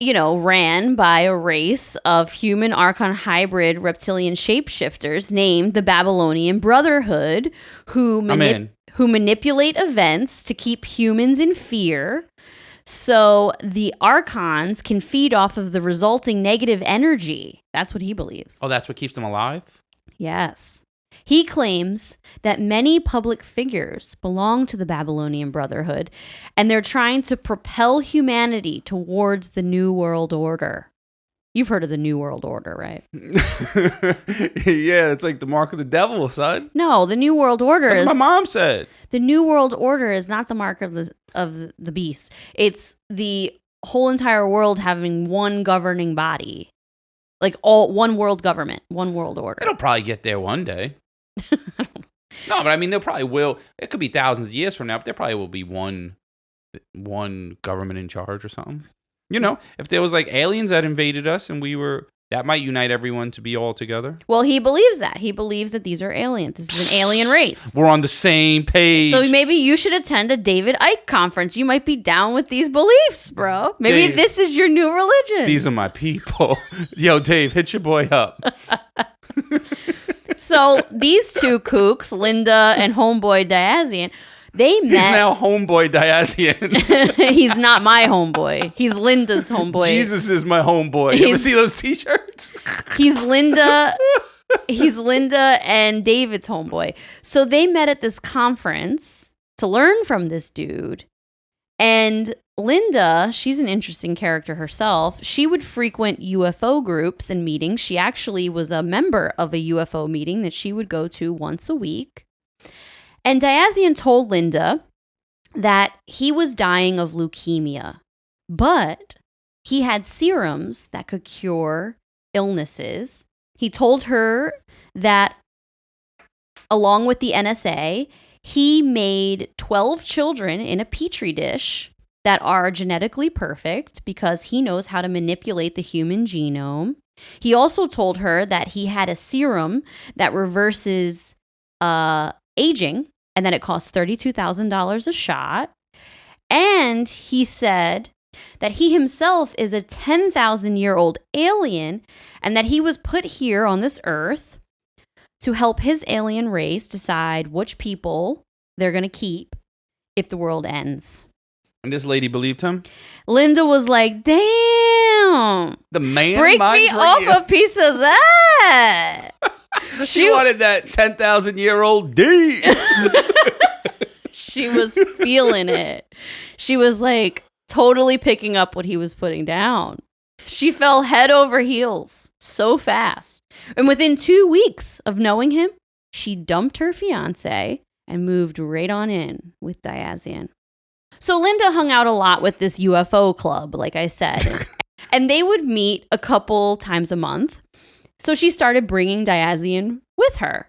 you know, ran by a race of human Archon hybrid reptilian shapeshifters named the Babylonian Brotherhood who manipulate events to keep humans in fear. So the Archons can feed off of the resulting negative energy. That's what he believes. Oh, that's what keeps them alive? Yes. He claims that many public figures belong to the Babylonian Brotherhood, and they're trying to propel humanity towards the New World Order. You've heard of the New World Order, right? Yeah, it's like the mark of the devil, son. No, the New World Order That's what my mom said. The New World Order is not the mark of the beast. It's the whole entire world having one governing body. Like one world government, one world order. It'll probably get there one day. No, but I mean, there probably will. It could be thousands of years from now, but there probably will be one government in charge or something. You know, if there was like aliens that invaded us and that might unite everyone to be all together. Well, he believes that. He believes that these are aliens. This is an alien race. We're on the same page. So maybe you should attend a David Icke conference. You might be down with these beliefs, bro. Maybe this is your new religion. These are my people. Yo, Dave, hit your boy up. So these two kooks, Linda and homeboy Diazien, they met. He's now homeboy Diazien. He's not my homeboy. He's Linda's homeboy. Jesus is my homeboy. You ever see those t-shirts? He's Linda and David's homeboy. So they met at this conference to learn from this dude. And Linda, she's an interesting character herself. She would frequent UFO groups and meetings. She actually was a member of a UFO meeting that she would go to once a week. And Diazien told Linda that he was dying of leukemia, but he had serums that could cure illnesses. He told her that along with the NSA, he made 12 children in a petri dish that are genetically perfect because he knows how to manipulate the human genome. He also told her that he had a serum that reverses aging and that it costs $32,000 a shot. And he said that he himself is a 10,000-year-old alien and that he was put here on this earth to help his alien race decide which people they're going to keep if the world ends. And this lady believed him? Linda was like, damn. The man break of my me dream. off a piece of that. She wanted that 10,000-year-old D. She was feeling it. She was like totally picking up what he was putting down. She fell head over heels so fast. And within 2 weeks of knowing him, she dumped her fiance and moved right on in with Diazien. So Linda hung out a lot with this UFO club, like I said, and they would meet a couple times a month. So she started bringing Diazien with her.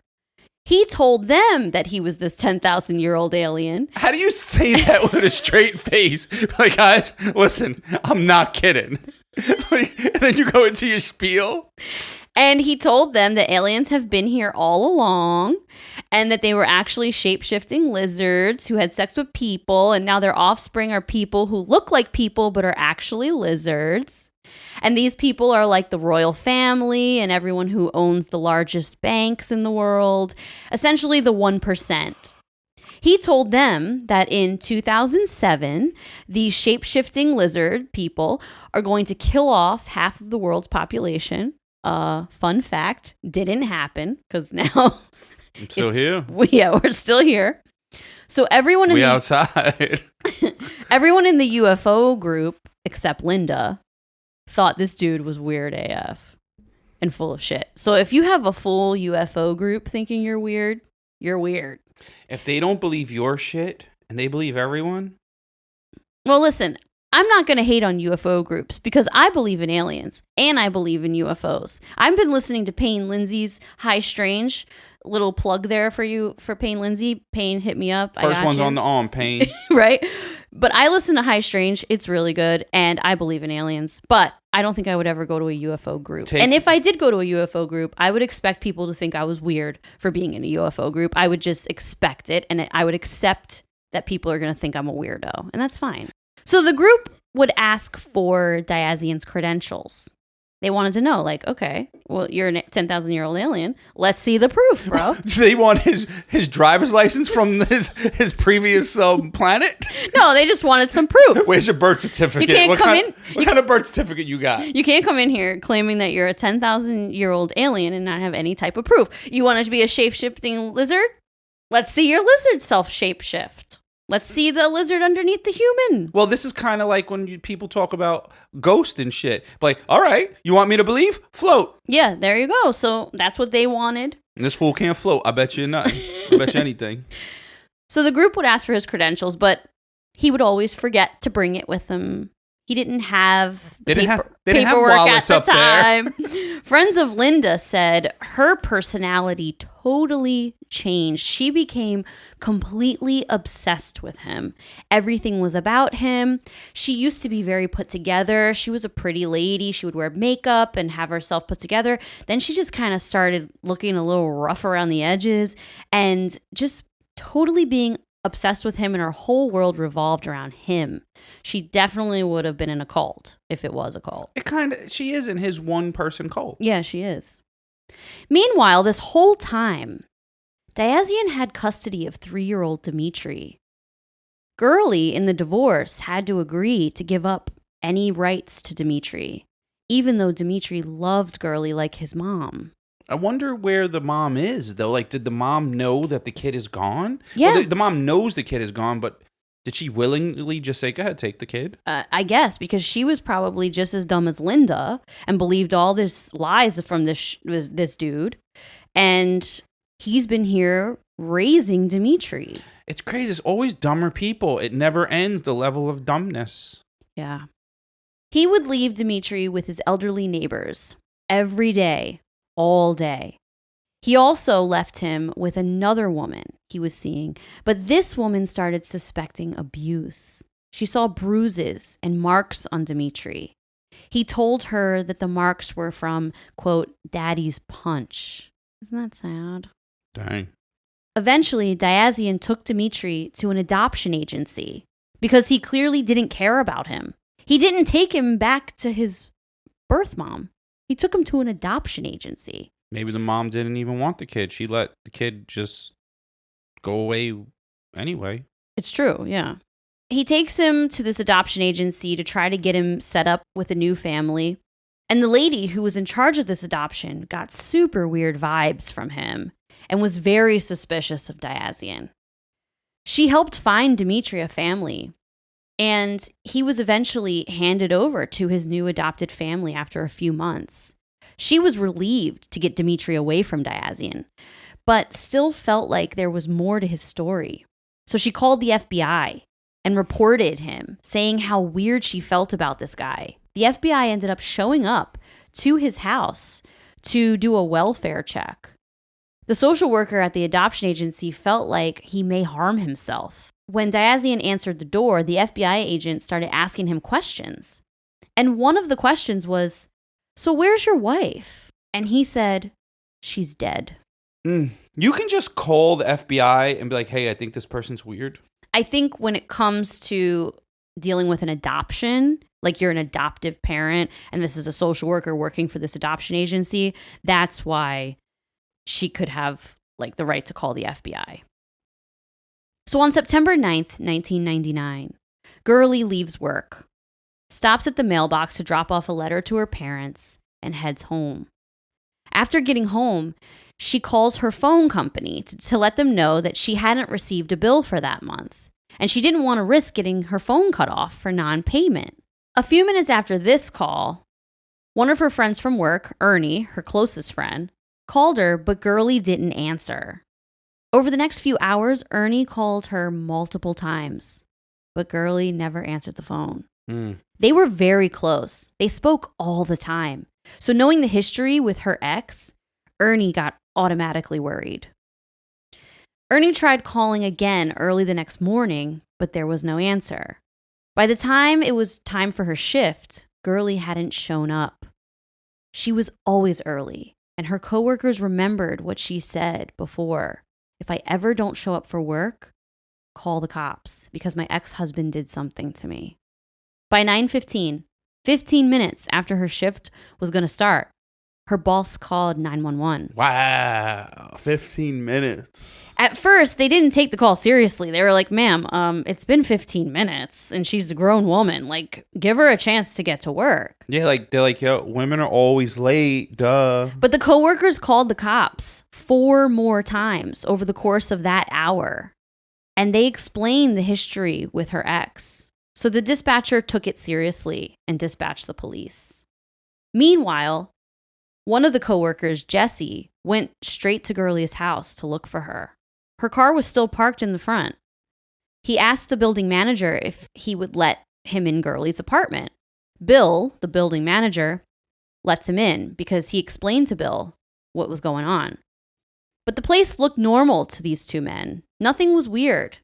He told them that he was this 10,000-year-old alien. How do you say that with a straight face? Like, guys, listen, I'm not kidding. And then you go into your spiel. And he told them that aliens have been here all along and that they were actually shape-shifting lizards who had sex with people, and now their offspring are people who look like people but are actually lizards. And these people are like the royal family and everyone who owns the largest banks in the world, essentially the 1%. He told them that in 2007, these shape-shifting lizard people are going to kill off half of the world's population. Fun fact, didn't happen because now I'm still here. We're still here. So everyone in outside. Everyone in the UFO group except Linda thought this dude was weird AF and full of shit. So if you have a full UFO group thinking you're weird, you're weird. If they don't believe your shit and they believe everyone. Well, listen, I'm not going to hate on UFO groups because I believe in aliens and I believe in UFOs. I've been listening to Payne Lindsay's High Strange. Little plug there for you for Payne Lindsay. Payne, hit me up. First one's on the arm, Payne. Right? But I listen to High Strange. It's really good. And I believe in aliens. But I don't think I would ever go to a UFO group. And if I did go to a UFO group, I would expect people to think I was weird for being in a UFO group. I would just expect it. And I would accept that people are going to think I'm a weirdo. And that's fine. So the group would ask for Diazien's credentials. They wanted to know, like, okay, well, you're a 10,000-year-old alien. Let's see the proof, bro. So they want his driver's license from his previous planet? No, they just wanted some proof. Where's your birth certificate? You can't come in. What kind of birth certificate you got? You can't come in here claiming that you're a 10,000-year-old alien and not have any type of proof. You want it to be a shape-shifting lizard? Let's see your lizard self-shape-shift. Let's see the lizard underneath the human. Well, this is kind of like when people talk about ghost and shit. Like, all right, you want me to believe? Float. Yeah, there you go. So that's what they wanted. And this fool can't float. I bet you nothing. I bet you anything. So the group would ask for his credentials, but he would always forget to bring it with him. He didn't have They didn't have paperwork at wallets the up there. time. Friends of Linda said her personality totally changed. She became completely obsessed with him. Everything was about him. She used to be very put together. She was a pretty lady. She would wear makeup and have herself put together. Then she just kind of started looking a little rough around the edges and just totally being obsessed with him, and her whole world revolved around him. She definitely would have been in a cult if it was a cult. She is in his one-person cult. Yeah, she is. Meanwhile, this whole time, Diazien had custody of 3-year-old Dimitri. Girly, in the divorce, had to agree to give up any rights to Dimitri, even though Dimitri loved Girly like his mom. I wonder where the mom is, though. Like, did the mom know that the kid is gone? Yeah. Well, the mom knows the kid is gone, but did she willingly just say, go ahead, take the kid? I guess, because she was probably just as dumb as Linda and believed all this lies from this dude. And he's been here raising Dimitri. It's crazy. It's always dumber people. It never ends, the level of dumbness. Yeah. He would leave Dimitri with his elderly neighbors every day. All day. He also left him with another woman he was seeing, but this woman started suspecting abuse. She saw bruises and marks on Dimitri. He told her that the marks were from, quote, Daddy's punch. Isn't that sad? Dang. Eventually, Diazien took Dimitri to an adoption agency because he clearly didn't care about him. He didn't take him back to his birth mom. He took him to an adoption agency. Maybe the mom didn't even want the kid. She let the kid just go away anyway. It's true, yeah. He takes him to this adoption agency to try to get him set up with a new family. And the lady who was in charge of this adoption got super weird vibes from him and was very suspicious of Diazien. She helped find Dimitri a family, and he was eventually handed over to his new adopted family after a few months. She was relieved to get Dimitri away from Diazien, but still felt like there was more to his story. So she called the FBI and reported him, saying how weird she felt about this guy. The FBI ended up showing up to his house to do a welfare check. The social worker at the adoption agency felt like he may harm himself. When Diazien answered the door, the FBI agent started asking him questions. And one of the questions was, so where's your wife? And he said, she's dead. You can just call the FBI and be like, hey, I think this person's weird. I think when it comes to dealing with an adoption, like you're an adoptive parent and this is a social worker working for this adoption agency, that's why she could have like the right to call the FBI. So on September 9th, 1999, Girly leaves work, stops at the mailbox to drop off a letter to her parents, and heads home. After getting home, she calls her phone company to let them know that she hadn't received a bill for that month, and she didn't want to risk getting her phone cut off for non-payment. A few minutes after this call, one of her friends from work, Ernie, her closest friend, called her, but Girly didn't answer. Over the next few hours, Ernie called her multiple times, but Girly never answered the phone. They were very close. They spoke all the time. So knowing the history with her ex, Ernie got automatically worried. Ernie tried calling again early the next morning, but there was no answer. By the time it was time for her shift, Girly hadn't shown up. She was always early, and her coworkers remembered what she said before. If I ever don't show up for work, call the cops because my ex-husband did something to me. By 9:15, 15 minutes after her shift was going to start, her boss called 911. Wow, 15 minutes. At first, they didn't take the call seriously. They were like, ma'am, it's been 15 minutes and she's a grown woman. Like, give her a chance to get to work. Yeah, like they're like, yo, women are always late, duh. But the coworkers called the cops 4 more times over the course of that hour. And they explained the history with her ex. So the dispatcher took it seriously and dispatched the police. Meanwhile, one of the coworkers, Jessie, went straight to Girly's house to look for her. Her car was still parked in the front. He asked the building manager if he would let him in Girly's apartment, Bill, the building manager, lets him in because he explained to Bill what was going on. But the place looked normal to these two men. Nothing was weird.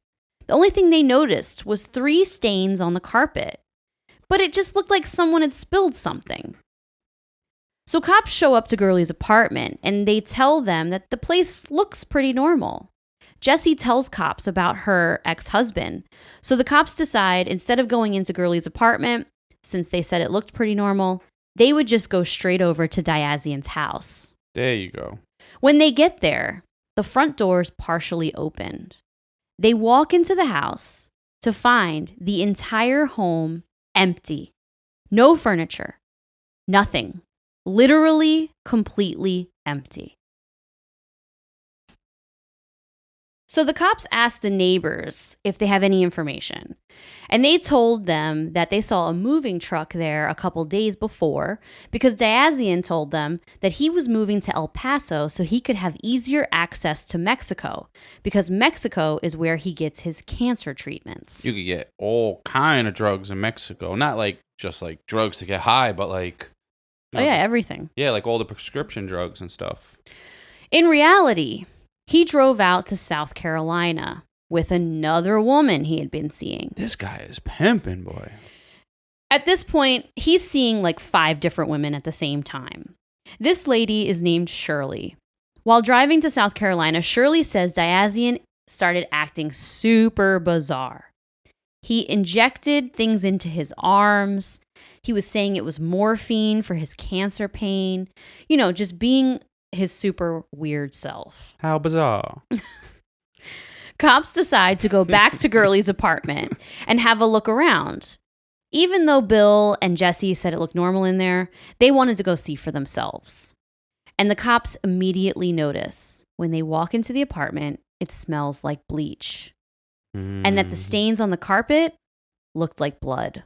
The only thing they noticed was 3 stains on the carpet. But it just looked like someone had spilled something. So cops show up to Girly's apartment and they tell them that the place looks pretty normal. Jessie tells cops about her ex-husband. So the cops decide instead of going into Girly's apartment, since they said it looked pretty normal, they would just go straight over to Diazien's house. There you go. When they get there, the front door is partially opened. They walk into the house to find the entire home empty. No furniture. Nothing. Literally, completely empty. So the cops asked the neighbors if they have any information. And they told them that they saw a moving truck there a couple days before because Diazien told them that he was moving to El Paso so he could have easier access to Mexico because Mexico is where he gets his cancer treatments. You could get all kind of drugs in Mexico. Not like just like drugs to get high, but like... Oh yeah, everything. Yeah, like all the prescription drugs and stuff. In reality, he drove out to South Carolina with another woman he had been seeing. This guy is pimping, boy. At this point, he's seeing like 5 different women at the same time. This lady is named Shirley. While driving to South Carolina, Shirley says Diazien started acting super bizarre. He injected things into his arms. He was saying it was morphine for his cancer pain. You know, just being his super weird self. How bizarre. Cops decide to go back to Girly's apartment and have a look around. Even though Bill and Jessie said it looked normal in there, they wanted to go see for themselves. And the cops immediately notice when they walk into the apartment, it smells like bleach. And that the stains on the carpet looked like blood.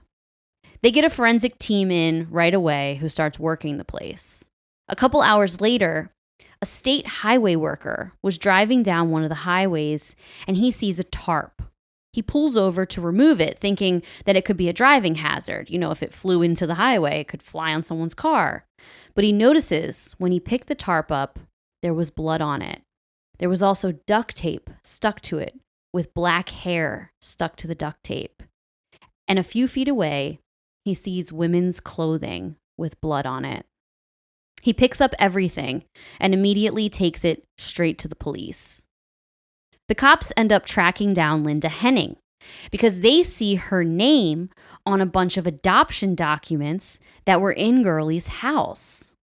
They get a forensic team in right away who starts working the place. A couple hours later, a state highway worker was driving down one of the highways and he sees a tarp. He pulls over to remove it, thinking that it could be a driving hazard. You know, if it flew into the highway, it could fly on someone's car. But he notices when he picked the tarp up, there was blood on it. There was also duct tape stuck to it with black hair stuck to the duct tape. And a few feet away, he sees women's clothing with blood on it. He picks up everything and immediately takes it straight to the police. The cops end up tracking down Linda Henning because they see her name on a bunch of adoption documents that were in Girly's house.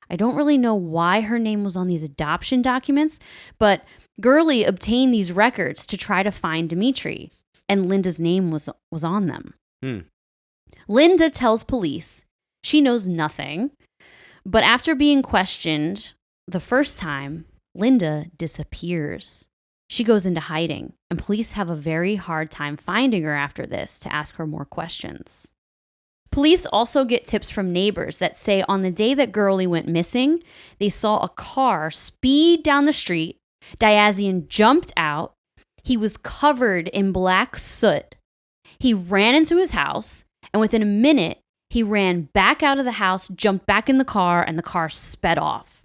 I don't really know why her name was on these adoption documents, but Girly obtained these records to try to find Dimitri, and Linda's name was on them. Linda tells police she knows nothing, but after being questioned the first time, Linda disappears. She goes into hiding, and police have a very hard time finding her after this to ask her more questions. Police also get tips from neighbors that say on the day that Girly went missing, they saw a car speed down the street. Diazien jumped out. He was covered in black soot. He ran into his house, and within a minute, he ran back out of the house, jumped back in the car, and the car sped off.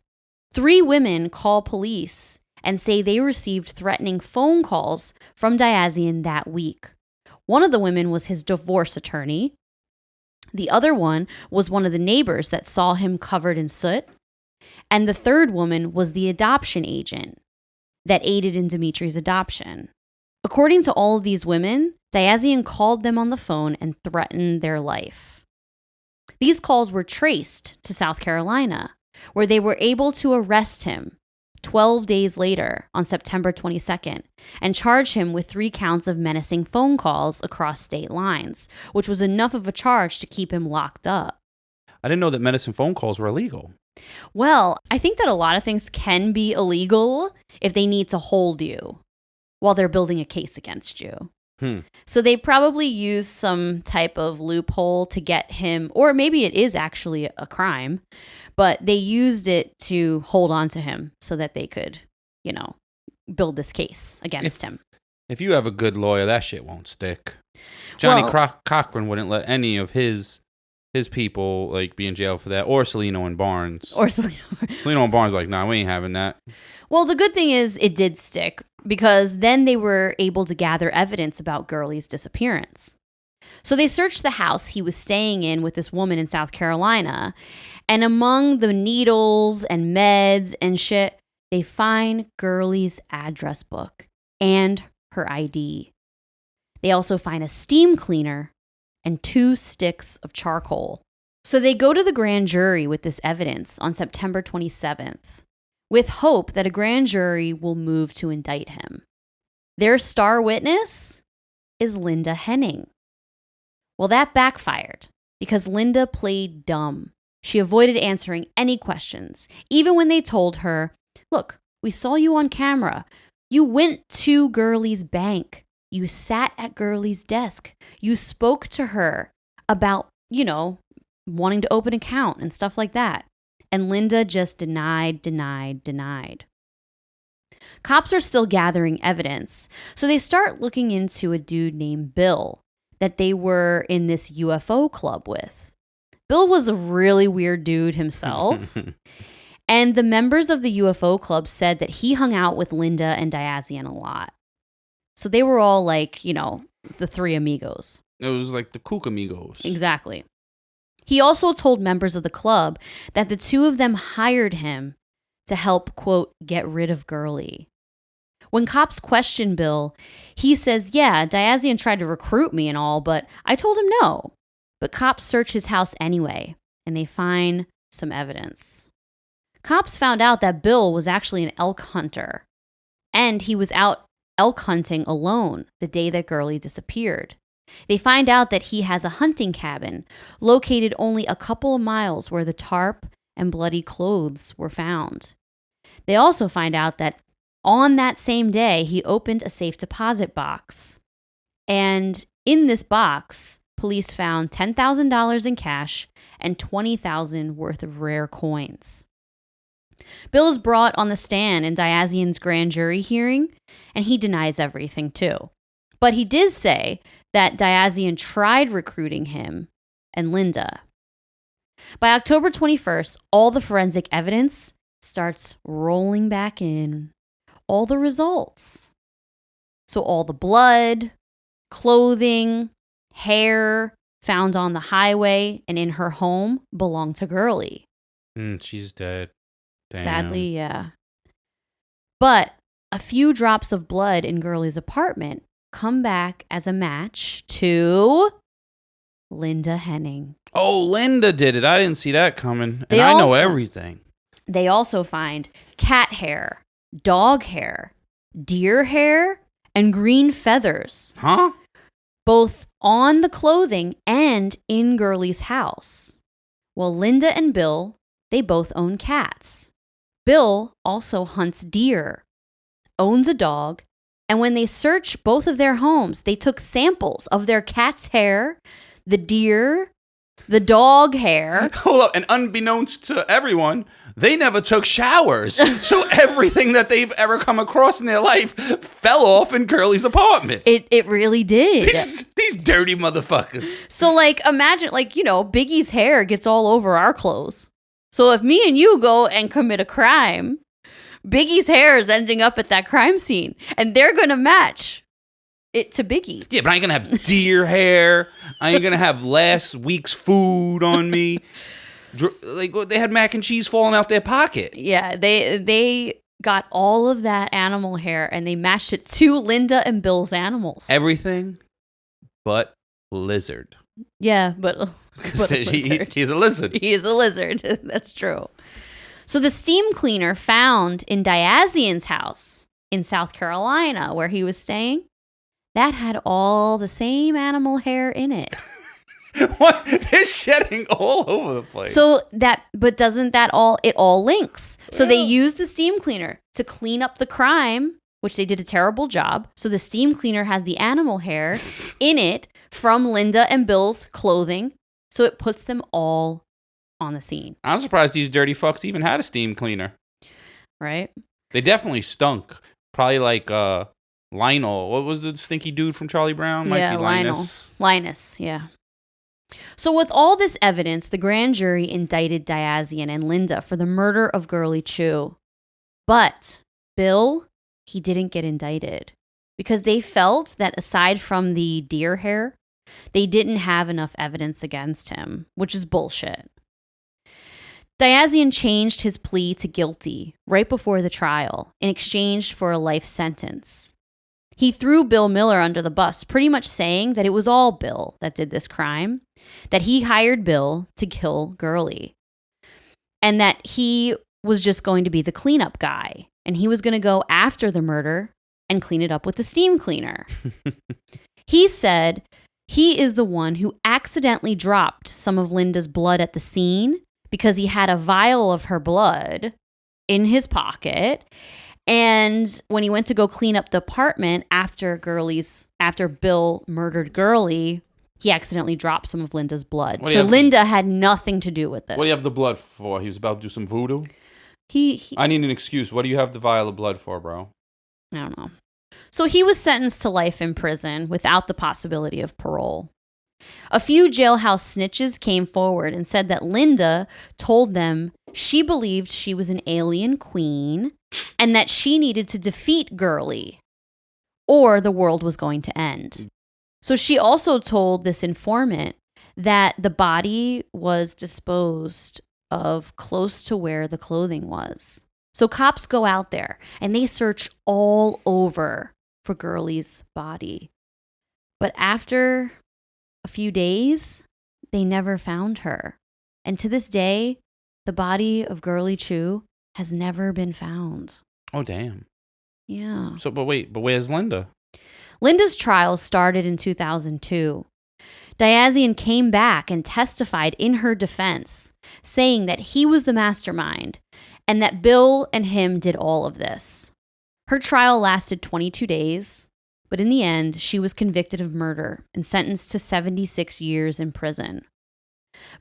3 women call police and say they received threatening phone calls from Diazien that week. One of the women was his divorce attorney. The other one was one of the neighbors that saw him covered in soot. And the third woman was the adoption agent that aided in Dimitri's adoption. According to all of these women, Diazien called them on the phone and threatened their life. These calls were traced to South Carolina, where they were able to arrest him 12 days later on September 22nd and charge him with 3 counts of menacing phone calls across state lines, which was enough of a charge to keep him locked up. I didn't know that menacing phone calls were illegal. Well, I think that a lot of things can be illegal if they need to hold you while they're building a case against you. So they probably used some type of loophole to get him, or maybe it is actually a crime, but they used it to hold on to him so that they could, you know, build this case against him. If you have a good lawyer, that shit won't stick. Johnny Cochran wouldn't let any of his his people like be in jail for that, or Celino and Barnes. Or Celino. Celino and Barnes were like, nah, we ain't having that. Well, the good thing is it did stick, because then they were able to gather evidence about Girly's disappearance. So they searched the house he was staying in with this woman in South Carolina, and among the needles and meds and shit, they find Girly's address book and her ID. They also find a steam cleaner and 2 sticks of charcoal. So they go to the grand jury with this evidence on September 27th, with hope that a grand jury will move to indict him. Their star witness is Linda Henning. Well, that backfired because Linda played dumb. She avoided answering any questions, even when they told her, look, we saw you on camera. You went to Girly's bank. You sat at Girly's desk. You spoke to her about, wanting to open an account and stuff like that. And Linda just denied. Cops are still gathering evidence, so they start looking into a dude named Bill that they were in this UFO club with. Bill was a really weird dude himself. And the members of the UFO club said that he hung out with Linda and Diazien a lot. So they were all like, the 3 amigos. It was like the Kook amigos. Exactly. He also told members of the club that the 2 of them hired him to help, quote, get rid of Girly. When cops question Bill, he says, yeah, Diazien tried to recruit me and all, but I told him no. But cops search his house anyway, and they find some evidence. Cops found out that Bill was actually an elk hunter, and he was out elk hunting alone the day that Girly disappeared. They find out that he has a hunting cabin located only a couple of miles where the tarp and bloody clothes were found. They also find out that on that same day, he opened a safe deposit box. And in this box, police found $10,000 in cash and $20,000 worth of rare coins. Bill is brought on the stand in Diazien's grand jury hearing, and he denies everything too. But he did say that Diazien tried recruiting him and Linda. By October 21st, all the forensic evidence starts rolling back in. All the results. So all the blood, clothing, hair found on the highway and in her home belong to Girly. She's dead. Damn. Sadly, yeah. But a few drops of blood in Girly's apartment come back as a match to Linda Henning. Oh, Linda did it. I didn't see that coming. And I know everything. They also find cat hair, dog hair, deer hair, and green feathers. Huh? Both on the clothing and in Girly's house. Well, Linda and Bill, they both own cats. Bill also hunts deer, owns a dog, and when they searched both of their homes, they took samples of their cat's hair, the deer, the dog hair. Hold up, and unbeknownst to everyone, they never took showers. So everything that they've ever come across in their life fell off in Girly's apartment. It really did. These dirty motherfuckers. So imagine Biggie's hair gets all over our clothes. So if me and you go and commit a crime, Biggie's hair is ending up at that crime scene, and they're going to match it to Biggie. Yeah, but I ain't going to have deer hair. I ain't going to have last week's food on me. They had mac and cheese falling out their pocket. Yeah, they got all of that animal hair, and they matched it to Linda and Bill's animals. Everything but lizard. Yeah, but he's a lizard. He is a lizard. That's true. So the steam cleaner found in Diazien's house in South Carolina, where he was staying, that had all the same animal hair in it. What? They're shedding all over the place. But doesn't that it all links? So they used the steam cleaner to clean up the crime, which they did a terrible job. So the steam cleaner has the animal hair in it from Linda and Bill's clothing. So it puts them all on the scene. I'm surprised these dirty fucks even had a steam cleaner. Right? They definitely stunk. Probably like Lionel. What was the stinky dude from Charlie Brown? Might be Linus. Linus, yeah. So with all this evidence, the grand jury indicted Diazien and Linda for the murder of Girly Chew. But Bill, he didn't get indicted because they felt that aside from the deer hair, they didn't have enough evidence against him, which is bullshit. Diazien changed his plea to guilty right before the trial in exchange for a life sentence. He threw Bill Miller under the bus, pretty much saying that it was all Bill that did this crime, that he hired Bill to kill Girly, and that he was just going to be the cleanup guy, and he was going to go after the murder and clean it up with the steam cleaner. He said he is the one who accidentally dropped some of Linda's blood at the scene because he had a vial of her blood in his pocket. And when he went to go clean up the apartment after Bill murdered Girly, he accidentally dropped some of Linda's blood. So Linda had nothing to do with this. What do you have the blood for? He was about to do some voodoo? I need an excuse. What do you have the vial of blood for, bro? I don't know. So he was sentenced to life in prison without the possibility of parole. A few jailhouse snitches came forward and said that Linda told them she believed she was an alien queen and that she needed to defeat Girly or the world was going to end. So she also told this informant that the body was disposed of close to where the clothing was. So cops go out there and they search all over for Girly's body. But after a few days, they never found her. And to this day, the body of Girly Chew has never been found. Oh, damn. Yeah. So, but where's Linda? Linda's trial started in 2002. Diazien came back and testified in her defense, saying that he was the mastermind and that Bill and him did all of this. Her trial lasted 22 days, but in the end, she was convicted of murder and sentenced to 76 years in prison.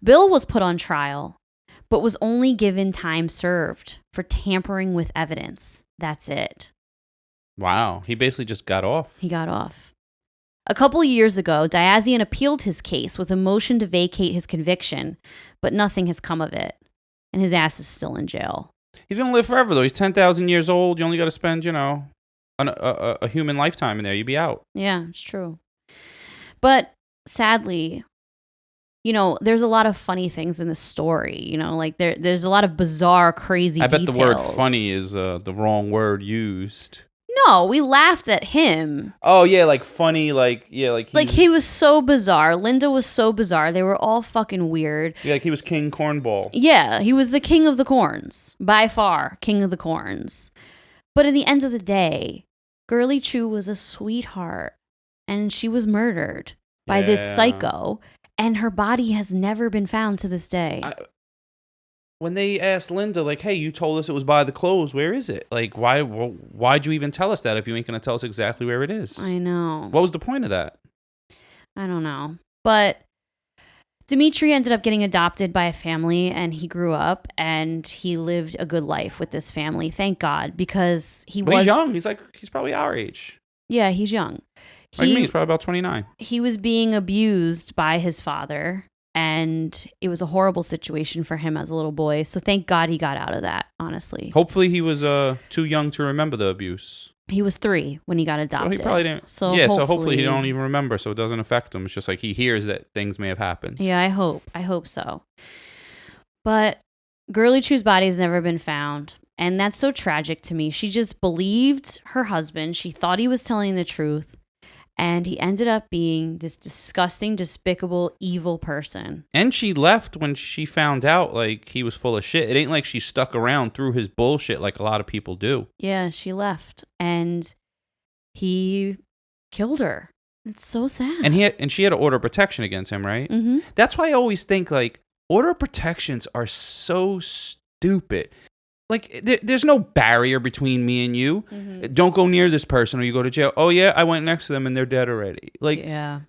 Bill was put on trial, but was only given time served for tampering with evidence. That's it. Wow. He basically just got off. He got off. A couple years ago, Diazien appealed his case with a motion to vacate his conviction, but nothing has come of it, and his ass is still in jail. He's going to live forever, though. He's 10,000 years old. You only got to spend, a human lifetime in there. You'd be out. Yeah, it's true. But sadly, there's a lot of funny things in the story. Like there's a lot of bizarre, crazy details. I bet the word funny is the wrong word used. No, we laughed at him. Oh, yeah, like funny, he was so bizarre. Linda was so bizarre. They were all fucking weird. Yeah, like he was King Cornball. Yeah, he was the king of the corns. By far, king of the corns. But at the end of the day, Girly Chew was a sweetheart. And she was murdered by this psycho. And her body has never been found to this day. When they asked Linda, like, hey, you told us it was by the clothes. Where is it? Like, why'd you even tell us that if you ain't going to tell us exactly where it is? I know. What was the point of that? I don't know. But Dimitri ended up getting adopted by a family, and he grew up, and he lived a good life with this family. Thank God, because he's young. He's probably our age. Yeah, he's young. He's probably about 29. He was being abused by his father. And it was a horrible situation for him as a little boy. So thank God he got out of that, honestly. Hopefully he was too young to remember the abuse. He was 3 when he got adopted. So he probably didn't. So hopefully he don't even remember, so it doesn't affect him. It's just like he hears that things may have happened. Yeah, I hope so. But Girly Chew's body has never been found. And that's so tragic to me. She just believed her husband. She thought he was telling the truth. And he ended up being this disgusting, despicable, evil person. And she left when she found out, like, he was full of shit. It ain't like she stuck around through his bullshit like a lot of people do. Yeah, she left. And he killed her. It's so sad. And she had to order protection against him, right? Mm-hmm. That's why I always think, like, order protections are so stupid. Like, there's no barrier between me and you. Mm-hmm. Don't go near this person or you go to jail. Oh, yeah, I went next to them and they're dead already. Like, yeah.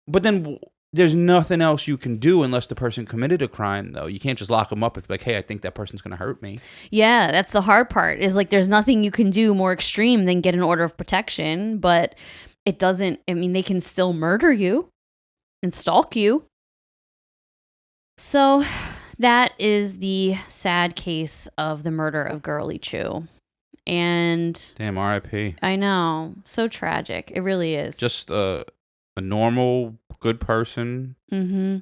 But then there's nothing else you can do unless the person committed a crime, though. You can't just lock them up and be like, hey, I think that person's going to hurt me. Yeah, that's the hard part. Is like there's nothing you can do more extreme than get an order of protection. But it doesn't, they can still murder you and stalk you. So that is the sad case of the murder of Girly Chew. And damn, R.I.P. I know. So tragic. It really is. Just a normal, good person who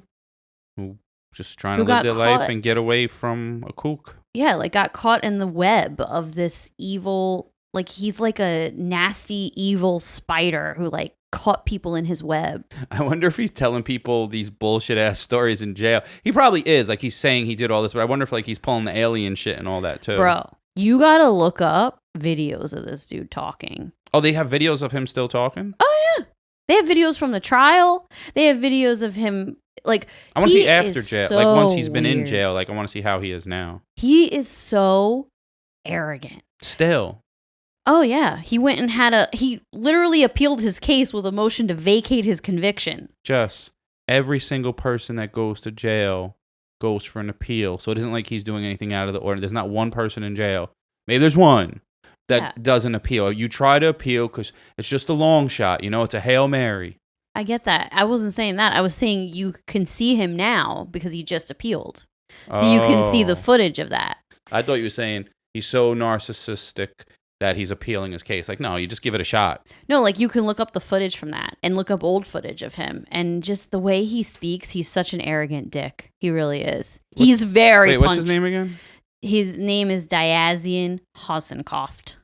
just trying to live their life and get away from a kook. Yeah, like got caught in the web of this evil, like he's like a nasty, evil spider who like caught people in his web. I wonder if he's telling people these bullshit ass stories in jail. He probably is. Like he's saying he did all this, but I wonder if like he's pulling the alien shit and all that too. Bro, you gotta look up videos of this dude talking. Oh, they have videos of him still talking? Oh yeah. They have videos from the trial. They have videos of him like I want to see after jail. So like once he's been weird. in jail, like I want to see how he is now. He is so arrogant. Still. Oh yeah. He went and he literally appealed his case with a motion to vacate his conviction. Just every single person that goes to jail goes for an appeal. So it isn't like he's doing anything out of the ordinary. There's not one person in jail. Maybe there's one that doesn't appeal. You try to appeal because it's just a long shot. You know, it's a Hail Mary. I get that. I wasn't saying that. I was saying you can see him now because he just appealed. So you can see the footage of that. I thought you were saying he's so narcissistic that he's appealing his case. Like, no, you just give it a shot. No, like you can look up the footage from that and look up old footage of him. And just the way he speaks, he's such an arrogant dick. He really is. He's very Wait, what's his name again? His name is Diazien Hossencofft.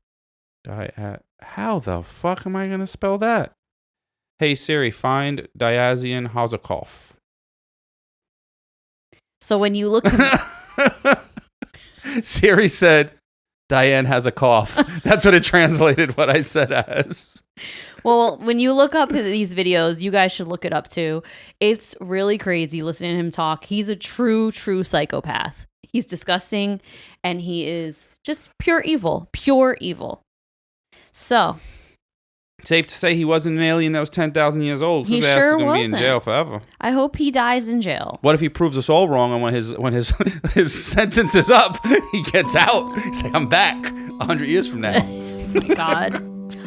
How the fuck am I going to spell that? Hey Siri, find Diazien Hossencofft. So when you look... Siri said, Diane has a cough. That's what it translated what I said as. Well, when you look up these videos, you guys should look it up too. It's really crazy listening to him talk. He's a true psychopath. He's disgusting, and he is just pure evil. Pure evil. So... safe to say he wasn't an alien that was 10,000 years old. He his ass sure is gonna wasn't. be in jail forever. I hope he dies in jail. What if he proves us all wrong, and when his sentence is up, he gets out? He's like, I'm back 100 years from now. Oh my God.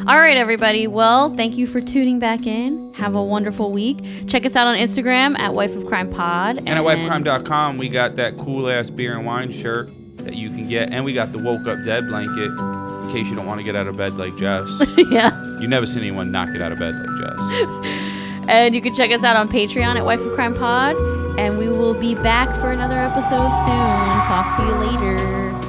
All right, everybody. Well, thank you for tuning back in. Have a wonderful week. Check us out on Instagram at Wife of Crime Pod. And at wifeofcrime.com, we got that cool-ass beer and wine shirt that you can get. And we got the Woke Up Dead blanket in case you don't want to get out of bed like Jess. Yeah. You never seen anyone not get out of bed like Jess. And you can check us out on Patreon at Wife of Crime Pod. And we will be back for another episode soon. Talk to you later.